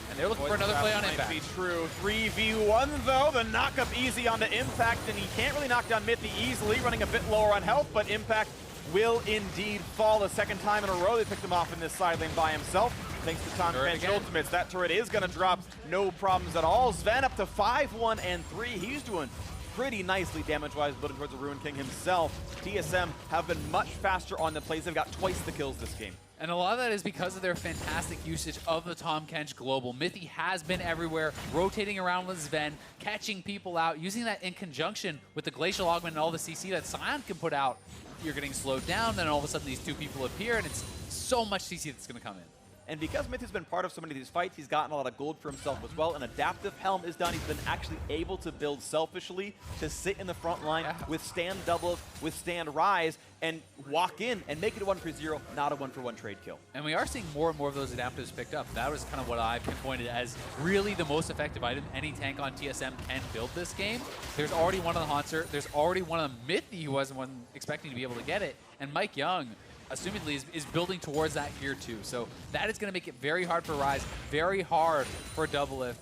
And they're looking for another play on Impact. Might be true. 3v1 though, the knock-up easy onto Impact, and he can't really knock down mithy easily, running a bit lower on health, but Impact will indeed fall a second time in a row. They picked him off in this side lane by himself. Thanks to Tahm Kench ultimates. That turret is going to drop, no problems at all. Zven up to 5-1 and 3. He's doing pretty nicely damage-wise, building towards the Ruin King himself. TSM have been much faster on the plays. They've got twice the kills this game. And a lot of that is because of their fantastic usage of the Tahm Kench Global. mithy has been everywhere, rotating around with Zven, catching people out, using that in conjunction with the Glacial Augment and all the CC that Sion can put out. You're getting slowed down, then all of a sudden these two people appear, and it's so much CC that's going to come in. And because mithy's been part of so many of these fights, he's gotten a lot of gold for himself as well. An adaptive helm is done. He's been actually able to build selfishly to sit in the front line, withstand DoubleLift, withstand Ryze, and walk in and make it a 1-for-0, not a 1-for-1 trade kill. And we are seeing more and more of those adaptives picked up. That was kind of what I pinpointed as really the most effective item any tank on TSM can build this game. There's already one on the Hauntzer. There's already one on mithy who wasn't expecting to be able to get it. And MikeYeoung, assumedly, is building towards that here too. So that is going to make it very hard for Ryze, very hard for DoubleLift.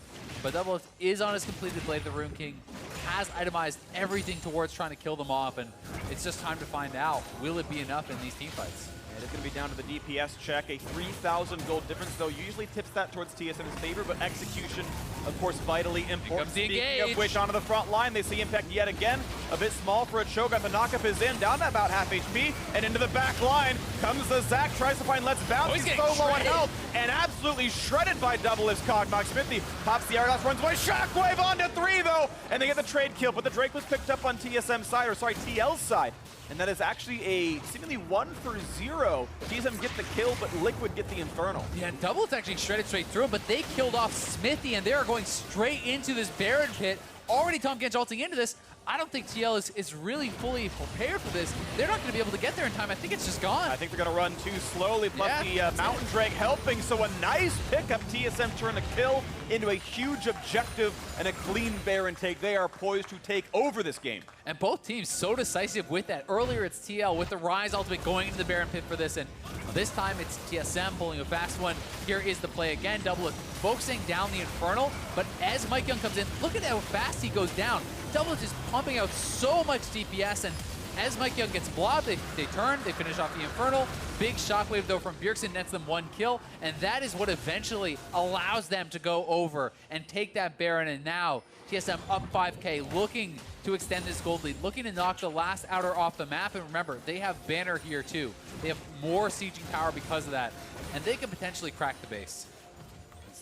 But DoubleLift is on his completed Blade of the Ruin King, has itemized everything towards trying to kill them off, and it's just time to find out, will it be enough in these team fights? It's going to be down to the DPS check. A 3,000 gold difference, though, usually tips that towards TSM's favor, but execution, of course, vitally important. Speaking of which, onto the front line, they see Impact yet again. A bit small for a Cho'Gath. The knockup is in, down to about half HP, and into the back line comes the Zac, tries to find Let's Bounce. He's so low on health, and absolutely shredded by DoubleLift's Kog'Maw. Xmithie pops the hourglass, runs away. Shockwave onto 3, though, and they get the trade kill, but the Drake was picked up on TSM's side, or sorry, TL's side. And that is actually a seemingly 1-for-0. TSM get the kill, but Liquid get the Infernal. Yeah, DoubleLift actually shredded straight through him, but they killed off Xmithie, and they are going straight into this Baron pit. Already Tahm Kench ulting into this. I don't think TL is really fully prepared for this. They're not going to be able to get there in time. I think it's just gone. I think they're going to run too slowly, plus the Mountain Drake helping. So a nice pickup. TSM turn the kill into a huge objective and a clean Baron take. They are poised to take over this game. And both teams so decisive with that. Earlier it's TL with the Ryze ultimate going into the Baron pit for this, and this time it's TSM pulling a fast one. Here is the play again. DoubleLift focusing down the Infernal, but as MikeYeoung comes in, look at how fast he goes down. DoubleLift is pumping out so much DPS, and as MikeYeoung gets blobbed, they turn, they finish off the Infernal. Big shockwave though from Bjergsen nets them 1 kill, and that is what eventually allows them to go over and take that Baron. And now TSM up 5k, looking to extend this gold lead, looking to knock the last outer off the map. And remember, they have Banner here too. They have more sieging power because of that, and they can potentially crack the base.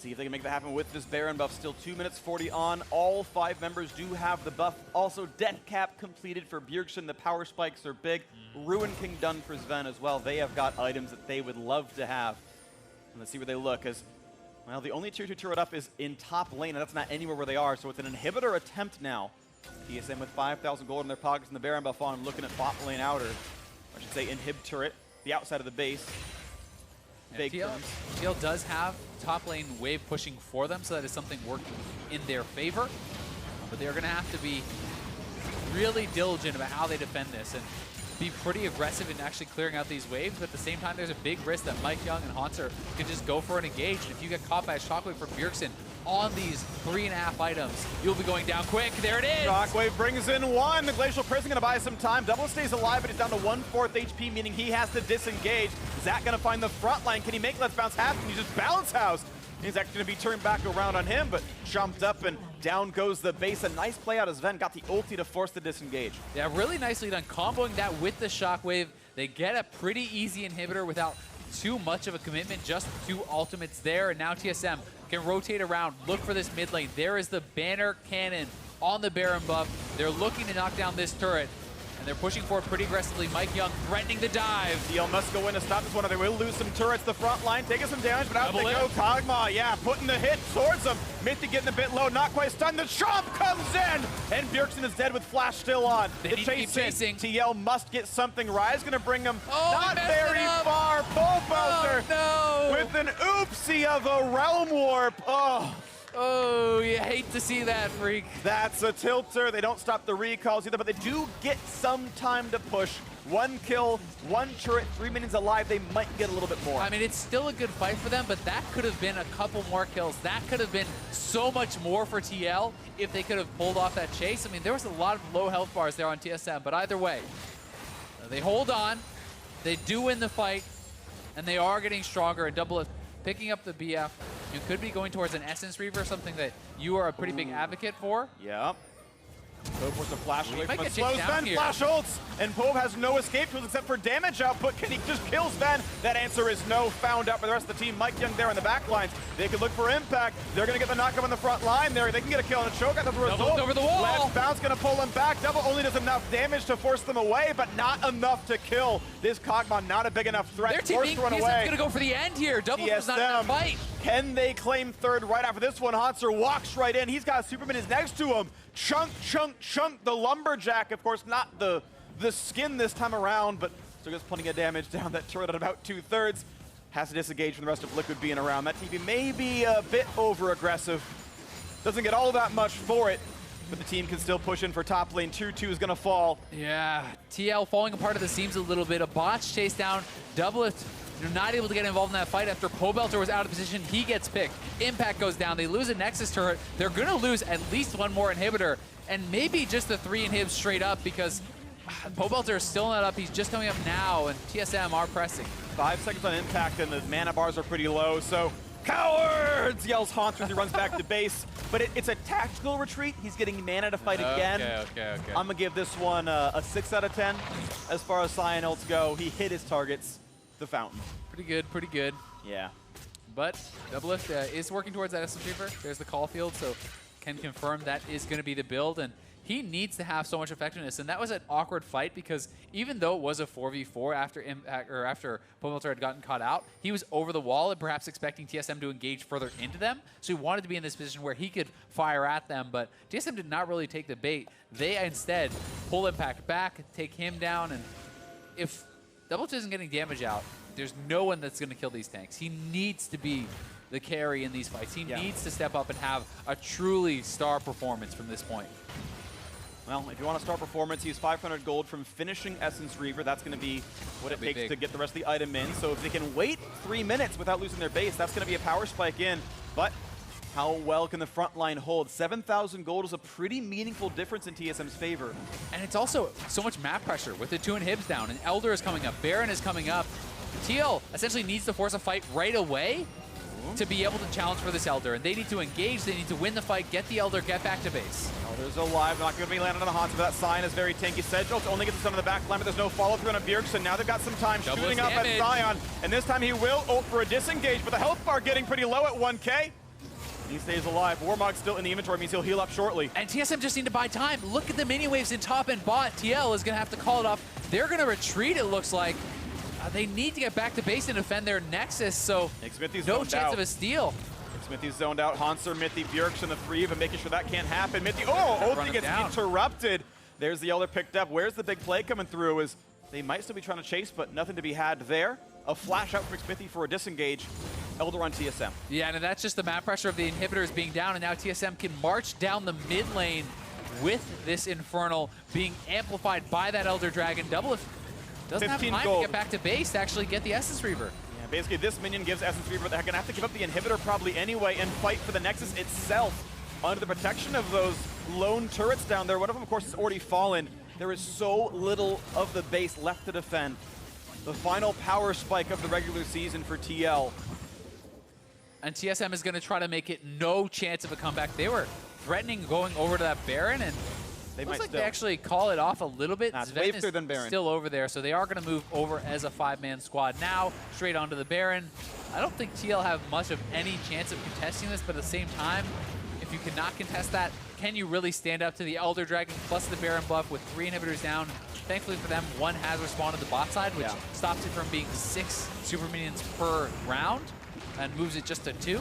See if they can make that happen with this Baron buff. Still 2 minutes 40 on. All 5 members do have the buff. Also, death cap completed for Bjergsen. The power spikes are big. Ruin King done for Zven as well. They have got items that they would love to have. And let's see where they look. As well, the only tier 2 turret up is in top lane, and that's not anywhere where they are. So it's an inhibitor attempt now. TSM with 5,000 gold in their pockets and the Baron buff on, looking at bot lane outer. I should say inhib turret, the outside of the base. TL does have top lane wave pushing for them, so that is something working in their favor. But they're going to have to be really diligent about how they defend this and be pretty aggressive in actually clearing out these waves. But at the same time, there's a big risk that MikeYeoung and Hauntzer can just go for an engage. And if you get caught by a shockwave from Bjergsen on these 3.5 items, you'll be going down quick. There it is! Shockwave brings in 1. The Glacial Prison going to buy some time. Double stays alive, but he's down to 1/4 HP, meaning he has to disengage. Zach going to find the front line. Can he make Let's Bounce happen? He just balance house. He's actually going to be turned back around on him, but jumped up and down goes the base. A nice play out of Zven. Got the ulti to force the disengage. Yeah, really nicely done. Comboing that with the shockwave. They get a pretty easy inhibitor without too much of a commitment. Just 2 ultimates there, and now TSM can rotate around, look for this mid lane. There is the banner cannon on the Baron buff. They're looking to knock down this turret, and they're pushing forward pretty aggressively. MikeYeoung threatening the dive. DL must go in to stop this one, or they will lose some turrets. The front line taking some damage, but out they go. Kog'Maw, yeah, putting the hit towards them. mithy getting a bit low, not quite stunned. The chomp comes in, and Bjergsen is dead with flash still on. They need to keep chasing. TL must get something. Ryze going to bring him not very far. Pobelter with an oopsie of a realm warp. Oh, you hate to see that, Freak. That's a tilter. They don't stop the recalls either, but they do get some time to push. 1 kill, 1 turret, 3 minions alive. They might get a little bit more. I mean, it's still a good fight for them, but that could have been a couple more kills. That could have been so much more for TL if they could have pulled off that chase. I mean, there was a lot of low health bars there on TSM, but either way, they hold on. They do win the fight, and they are getting stronger. And DoubleLift picking up the BF. You could be going towards an Essence Reaver, something that you are a pretty big advocate for. Yeah. Go for some flash away from slow Sven, flash ults, and Pobe has no escape tools except for damage output. Can he just kill Sven? That answer is no. Found out by the rest of the team. MikeYeoung there in the back lines. They could look for impact. They're going to get the knock up on the front line there. They can get a kill on a Cho'Gath as a result. Over the wall. Let's Bounce going to pull him back. Double only does enough damage to force them away, but not enough to kill. This Kog'Maw not a big enough threat. Their team run away. going to go for the end here. DoubleLift is not in the fight. Can they claim third right after this one? Hauntzer walks right in. He's got Superman is next to him. Chunk, chunk, chunk. The Lumberjack, of course, not the skin this time around, but still gets plenty of damage down that turret at about 2/3. Has to disengage from the rest of Liquid being around. That TV may be a bit over-aggressive. Doesn't get all that much for it, but the team can still push in for top lane. 2-2 is going to fall. Yeah, TL falling apart at the seams a little bit. A botch chase down. DoubleLift not able to get involved in that fight after Pobelter was out of position. He gets picked. Impact goes down. They lose a Nexus turret. They're going to lose at least 1 more inhibitor, and maybe just the 3 inhibs straight up because Pobelter is still not up. He's just coming up now, and TSM are pressing. 5 seconds on impact, and the mana bars are pretty low, so cowards, yells Hauntzer as he runs back to base. But it's a tactical retreat. He's getting mana to fight again. Okay. I'm going to give this one a 6 out of 10 as far as Sion ults go. He hit his targets. The fountain. Pretty good. Yeah. But DoubleLift is working towards that Essence Reaver. There's the call field, so can confirm that is going to be the build. And he needs to have so much effectiveness. And that was an awkward fight because even though it was a 4v4 after impact or after Pobelter had gotten caught out, he was over the wall and perhaps expecting TSM to engage further into them. So he wanted to be in this position where he could fire at them. But TSM did not really take the bait. They instead pull impact back, take him down, and if DoubleLift isn't getting damage out, there's no one that's going to kill these tanks. He needs to be the carry in these fights. He needs to step up and have a truly star performance from this point. Well, if you want a star performance, use 500 gold from finishing Essence Reaver. That's going to be what it takes to get the rest of the item in. So if they can wait 3 minutes without losing their base, that's going to be a power spike in. But how well can the front line hold? 7,000 gold is a pretty meaningful difference in TSM's favor. And it's also so much map pressure with the 2 inhibs down. And Elder is coming up. Baron is coming up. TL essentially needs to force a fight right away to be able to challenge for this Elder. And they need to engage. They need to win the fight, get the Elder, get back to base. Elder's alive. Not going to be landing on the Hauntzer, but that sign is very tanky. Sejuani only gets some of the back line, but there's no follow-through on a Bjergsen. Now they've got some time shooting up at Sion. And this time he will ult for a disengage, but the health bar getting pretty low at 1K. He stays alive. Warmog's still in the inventory, means he'll heal up shortly. And TSM just need to buy time. Look at the mini waves in top and bot. TL is going to have to call it off. They're going to retreat, it looks like. They need to get back to base and defend their Nexus, so no chance of a steal. Xmithie's zoned out. Hauntzer, mithy, Bjergsen, the three, but making sure that can't happen. mithy, Olleh gets interrupted. There's the Elder picked up. Where's the big play coming through? Is they might still be trying to chase, but nothing to be had there. A flash out from Xmithie for a disengage. Elder on TSM. Yeah, and that's just the map pressure of the inhibitors being down, and now TSM can march down the mid lane with this Infernal being amplified by that Elder Dragon. DoubleLift doesn't have time to get back to base to actually get the Essence Reaver. Yeah, basically this minion gives Essence Reaver, but they're going to have to give up the inhibitor probably anyway and fight for the Nexus itself under the protection of those lone turrets down there. One of them, of course, is already fallen. There is so little of the base left to defend. The final power spike of the regular season for TL. And TSM is going to try to make it no chance of a comeback. They were threatening going over to that Baron, and they looks like they actually call it off a little bit. Zven is still over there, so they are going to move over as a 5-man squad now, straight onto the Baron. I don't think TL have much of any chance of contesting this, but at the same time, if you cannot contest that, can you really stand up to the Elder Dragon plus the Baron buff with 3 inhibitors down? Thankfully for them, 1 has respawned to the bot side, which stops it from being 6 super minions per round and moves it just to 2.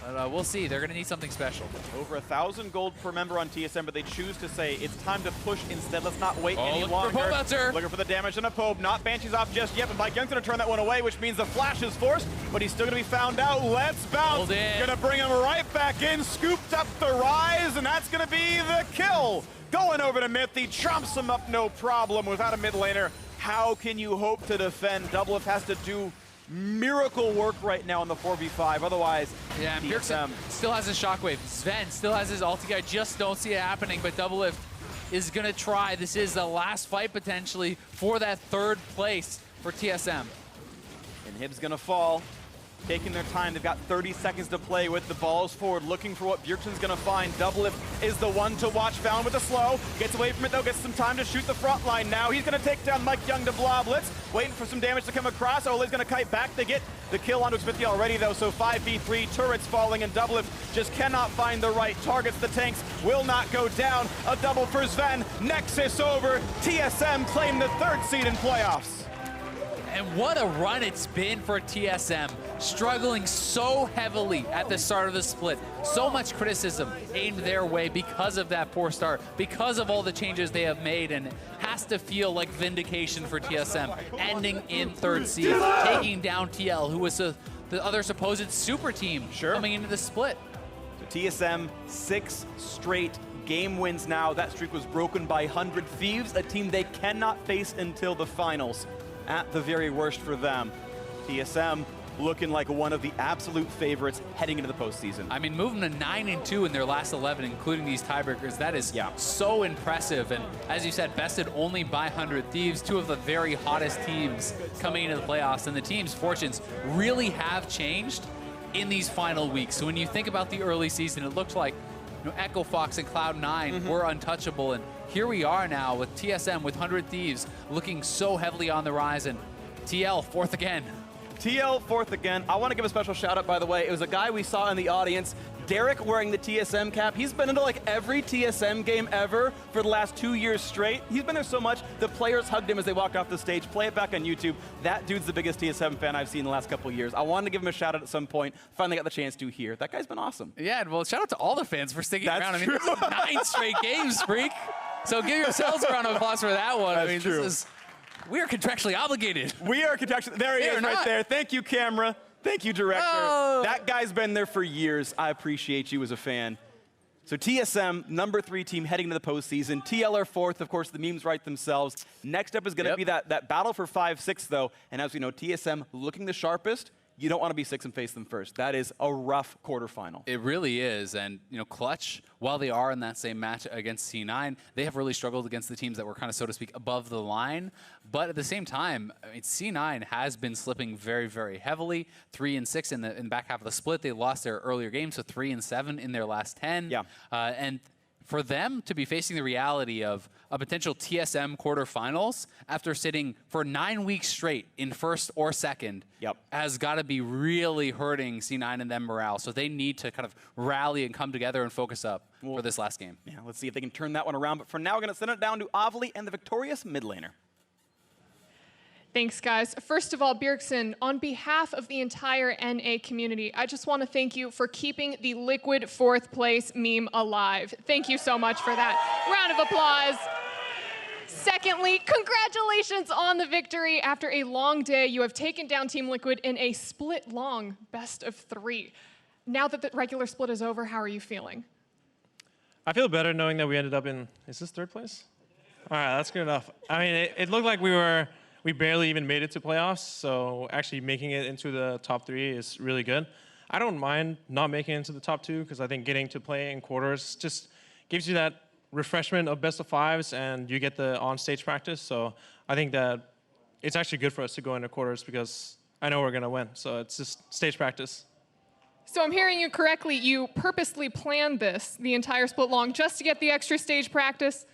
But we'll see. They're going to need something special. Over 1,000 gold per member on TSM, but they choose to say it's time to push instead. Let's not wait any longer. Pobelter. Looking for the damage on a Pobe. Not Banshee's off just yet, but MikeYeoung's going to turn that one away, which means the flash is forced, but he's still going to be found out. Let's bounce. Going to bring him right back in. Scooped up the Ryze, and that's going to be the kill. Going over to mithy, chomps him up no problem without a mid laner. How can you hope to defend? DoubleLift has to do miracle work right now in the 4v5. Otherwise, yeah, Bjergsen still has his shockwave. Zven still has his ulti. I just don't see it happening, but DoubleLift is going to try. This is the last fight potentially for that 3rd place for TSM. And Hib's going to fall. Taking their time. They've got 30 seconds to play with the balls forward, looking for what Bjergsen's going to find. DoubleLift is the one to watch. Found with the slow. Gets away from it, though. Gets some time to shoot the front line now. He's going to take down MikeYeoung to Bloblitz. Waiting for some damage to come across. Olleh's going to kite back. They get the kill onto Xmithie already, though, so 5v3. Turrets falling, and DoubleLift just cannot find the right targets. The tanks will not go down. A double for Zven. Nexus over. TSM claim the 3rd seed in playoffs. And what a run it's been for TSM, struggling so heavily at the start of the split. So much criticism aimed their way because of that poor start, because of all the changes they have made, and it has to feel like vindication for TSM, ending in 3rd seed, taking down TL, who was the other supposed super team coming into the split. So TSM, 6 straight game wins now. That streak was broken by 100 Thieves, a team they cannot face until the finals. At the very worst for them. TSM looking like one of the absolute favorites heading into the postseason. I mean, moving to 9-2 in their last 11, including these tiebreakers, that is so impressive. And as you said, bested only by 100 Thieves, 2 of the very hottest teams coming into the playoffs. And the team's fortunes really have changed in these final weeks. So when you think about the early season, it looked like Echo Fox and Cloud9 were untouchable, and here we are now with TSM with 100 Thieves looking so heavily on the rise, and TL 4th again. TL 4th again. I want to give a special shout out, by the way. It was a guy we saw in the audience, Derek, wearing the TSM cap. He's been into like every TSM game ever for the last 2 years straight. He's been there so much, the players hugged him as they walked off the stage. Play it back on YouTube. That dude's the biggest TSM fan I've seen in the last couple of years. I wanted to give him a shout out at some point. Finally got the chance to here. That guy's been awesome. Yeah, well, shout out to all the fans for sticking around. True. I mean, this is 9 straight games, freak. So give yourselves a round of applause for that one. That's I mean, true. We are contractually obligated. We are contractually. There he is right there. Thank you, camera. Thank you, director. Oh. That guy's been there for years. I appreciate you as a fan. So TSM, number 3 team heading to the postseason. TL are 4th, of course, the memes write themselves. Next up is going to be that battle for 5-6, though. And as we know, TSM looking the sharpest. You don't want to be 6 and face them first. That is a rough quarterfinal. It really is. And, Clutch, while they are in that same match against C9, they have really struggled against the teams that were kind of, so to speak, above the line. But at the same time, I mean, C9 has been slipping very, very heavily. 3-6 in the back half of the split. They lost their earlier games, so 3-7 in their last 10. Yeah. And for them to be facing the reality of a potential TSM quarterfinals after sitting for 9 weeks straight in first or second has got to be really hurting C9 and them morale. So they need to kind of rally and come together and focus up for this last game. Yeah, let's see if they can turn that one around. But for now, we're going to send it down to Olleh and the victorious mid laner. Thanks, guys. First of all, Bjergsen, on behalf of the entire NA community, I just want to thank you for keeping the Liquid 4th place meme alive. Thank you so much for that. Round of applause. Secondly, congratulations on the victory. After a long day, you have taken down Team Liquid in a split-long best-of-3. Now that the regular split is over, how are you feeling? I feel better knowing that we ended up in, is this 3rd place? All right, that's good enough. I mean, it looked like we barely even made it to playoffs, so actually making it into the top 3 is really good. I don't mind not making it into the top 2 because I think getting to play in quarters just gives you that refreshment of best-of-5s and you get the on-stage practice. So I think that it's actually good for us to go into quarters because I know we're going to win. So it's just stage practice. So I'm hearing you correctly. You purposely planned this the entire split long just to get the extra stage practice?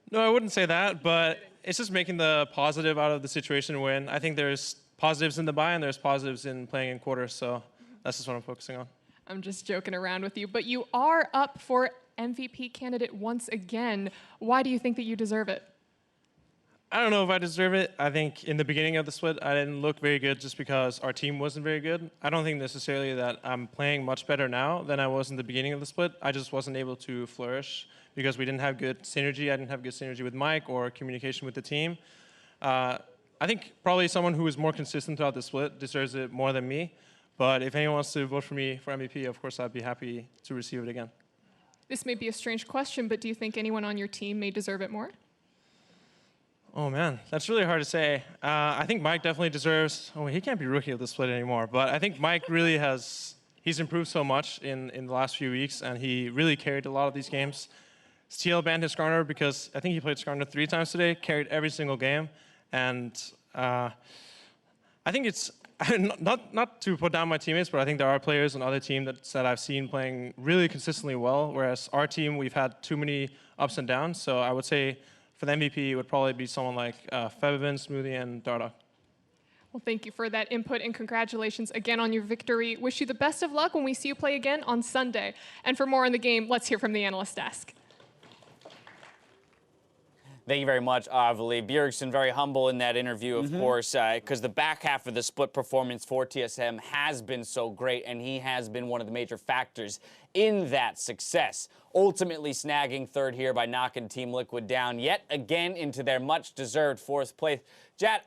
No, I wouldn't say that, but it's just making the positive out of the situation when I think there's positives in the buy and there's positives in playing in quarters, so that's just what I'm focusing on. I'm just joking around with you, but you are up for MVP candidate once again. Why do you think that you deserve it? I don't know if I deserve it. I think in the beginning of the split, I didn't look very good just because our team wasn't very good. I don't think necessarily that I'm playing much better now than I was in the beginning of the split. I just wasn't able to flourish because we didn't have good synergy. I didn't have good synergy with Mike or communication with the team. I think probably someone who is more consistent throughout the split deserves it more than me. But if anyone wants to vote for me for MVP, of course, I'd be happy to receive it again. This may be a strange question, but do you think anyone on your team may deserve it more? Oh, man, that's really hard to say. I think Mike definitely deserves... Oh, he can't be rookie of the split anymore. But I think Mike really has... He's improved so much in the last few weeks, and he really carried a lot of these games. TL banned his Skarner because I think he played Skarner 3 times today, carried every single game. And I think it's... Not to put down my teammates, but I think there are players on other teams that I've seen playing really consistently well, whereas our team, we've had too many ups and downs. So I would say... For the MVP, it would probably be someone like Febvin, Xmithie, and Darda. Well, thank you for that input, and congratulations again on your victory. Wish you the best of luck when we see you play again on Sunday. And for more on the game, let's hear from the analyst desk. Thank you very much, Olleh. Bjergsen very humble in that interview, of course, because the back half of the split performance for TSM has been so great, and he has been one of the major factors in that success. Ultimately snagging 3rd here by knocking Team Liquid down yet again into their much-deserved 4th place. Jat,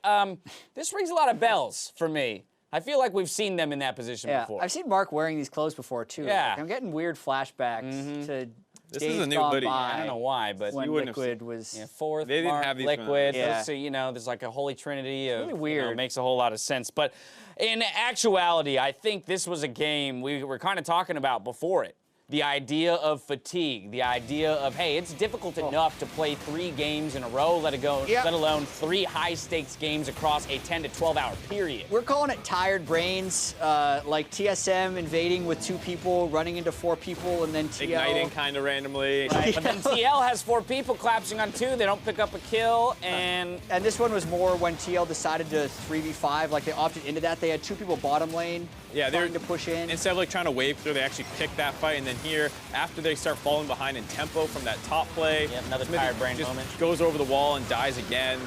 this rings a lot of bells for me. I feel like we've seen them in that position before. I've seen Mark wearing these clothes before, too. Yeah. Like, I'm getting weird flashbacks to This days is a new gone hoodie. by I don't know why, but when you wouldn't have Liquid was... Yeah, 4th, They didn't Mark, have these Liquid. Yeah. So, you know, there's like a holy trinity of, really weird. Makes a whole lot of sense. But in actuality, I think this was a game we were kind of talking about before it. The idea of fatigue, the idea of, hey, it's difficult enough to play 3 games in a row, let alone 3 high-stakes games across a 10 to 12-hour period. We're calling it tired brains, like TSM invading with 2 people, running into 4 people, and then TL... Igniting kind of randomly. Right, but then TL has 4 people collapsing on 2. They don't pick up a kill, and... And this one was more when TL decided to 3v5, like they opted into that. They had 2 people bottom lane, trying to push in. Instead of like trying to wave through, they actually pick that fight, and then here, after they start falling behind in tempo from that top play, Yep, another tired brain just moment. goes over the wall and dies again.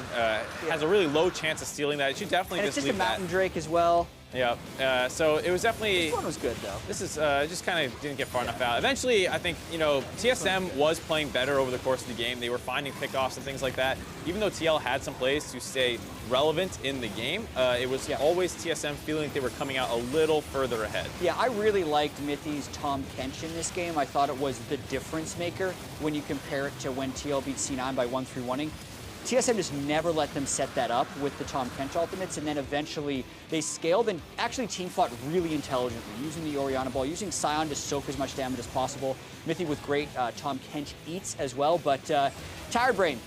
Has a really low chance of stealing that. It should definitely And just it's just leave a Mountain that. Drake as well. Yeah, so it was definitely... This one was good, though. This is just kind of didn't get far enough out. Eventually, I think, you know, TSM was playing better over the course of the game. They were finding pickoffs and things like that. Even though TL had some plays to stay relevant in the game, it was always TSM feeling like they were coming out a little further ahead. Yeah, I really liked Mithy's Tahm Kench in this game. I thought it was the difference maker when you compare it to when TL beat C9 by 1-3-1-ing. TSM just never let them set that up with the Tahm Kench ultimates, and then eventually they scaled and actually team fought really intelligently, using the Orianna ball, using Sion to soak as much damage as possible. Mithy with great Tahm Kench eats as well, but tired brain.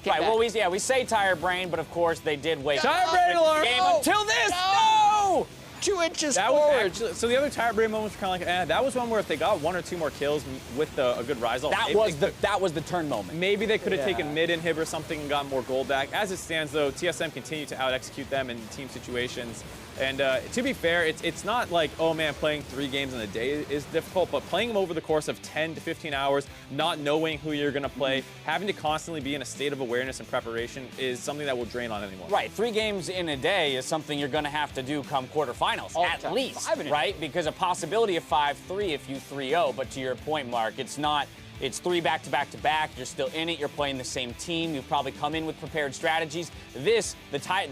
Right, well, we say tired brain, but of course they did wait. Tired brain alert! Game until this! No! 2 inches That was forward. actually, so the other tiebreaker moments were kind of like, that was one where if they got 1 or 2 more kills with a good Ryze ult, That was the turn moment. maybe they could have taken mid inhib or something and gotten more gold back. As it stands, though, TSM continued to out-execute them in team situations. And to be fair, it's not like, oh man, playing 3 games in a day is difficult, but playing them over the course of 10 to 15 hours, not knowing who you're going to play, having to constantly be in a state of awareness and preparation is something that will drain on anyone. Right, 3 games in a day is something you're going to have to do come quarterfinals, at least, right? Because a possibility of 5-3 if you 3-0, but to your point, Mark, it's 3 back-to-back-to-back. You're still in it. You're playing the same team. You've probably come in with prepared strategies. The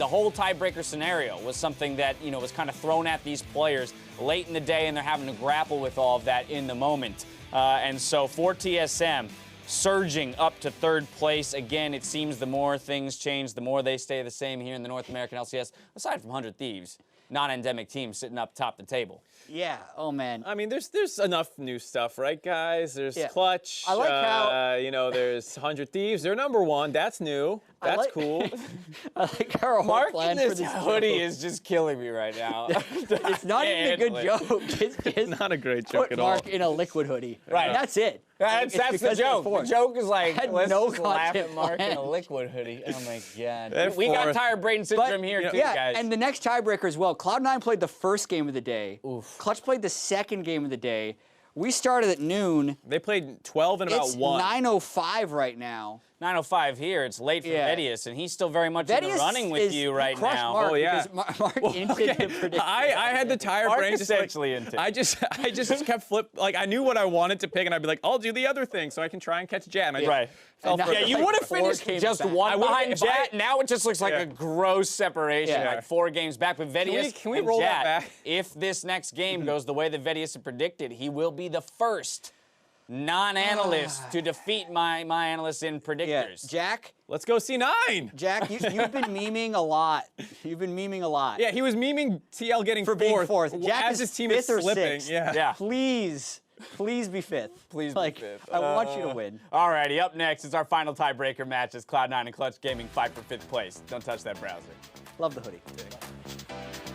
whole tiebreaker scenario was something that, was kind of thrown at these players late in the day, and they're having to grapple with all of that in the moment. And so for TSM, surging up to 3rd place. Again, it seems the more things change, the more they stay the same here in the North American LCS, aside from 100 Thieves, non-endemic teams sitting up top the table. Yeah. Oh man. I mean, there's enough new stuff, right, guys? There's Clutch. I like how there's 100 Thieves. They're #1. That's new. That's cool. I like how our whole Mark plan in for this this hoodie is just killing me right now. It's not even a good joke. It's Not a great joke put at all. Mark in a liquid hoodie. Right. That's it. That's the because joke. they're The joke is like, Had let's no just laugh content at Mark in a planned. liquid hoodie. Oh my God. They're We got fourth. tired Braden syndrome here too, Yeah, guys. and the next tiebreaker as well. Cloud9 played the first game of the day. Clutch played the second game of the day. We started at noon. They played 12 in about It's 1. 9:05 right now. 9:05 here. It's late for Vedius, and he's still very much in the running with you right now. Mark Oh, yeah. because Mark hinted the prediction. I had the tired Mark brain. essentially into. I just kept like I knew what I wanted to pick, and I'd be like, I'll do the other thing so I can try and catch Jet. And I just Right. fell for Yeah, it. You Like would have 4 finished games just back. one behind if I- Jet. Now it just looks like Yeah. a gross separation, Yeah. like 4 games back. But Vedius can we and roll Jet, that back? if this next game goes the way that Vedius had predicted, he will be the first non-analyst to defeat my analyst in Yeah, predictors. Jack, Let's go C9. Jack, you've been memeing a lot. You've been memeing a lot. Yeah, he was memeing TL getting For being fourth. fourth. Jack as is his team is 5th or slipping. 6th. Yeah. Yeah. Please be 5th. Please be like, 5th. I want you to win. Alrighty, up next is our final tiebreaker match as Cloud9 and Clutch Gaming fight for 5th place. Don't touch that browser. Love the hoodie.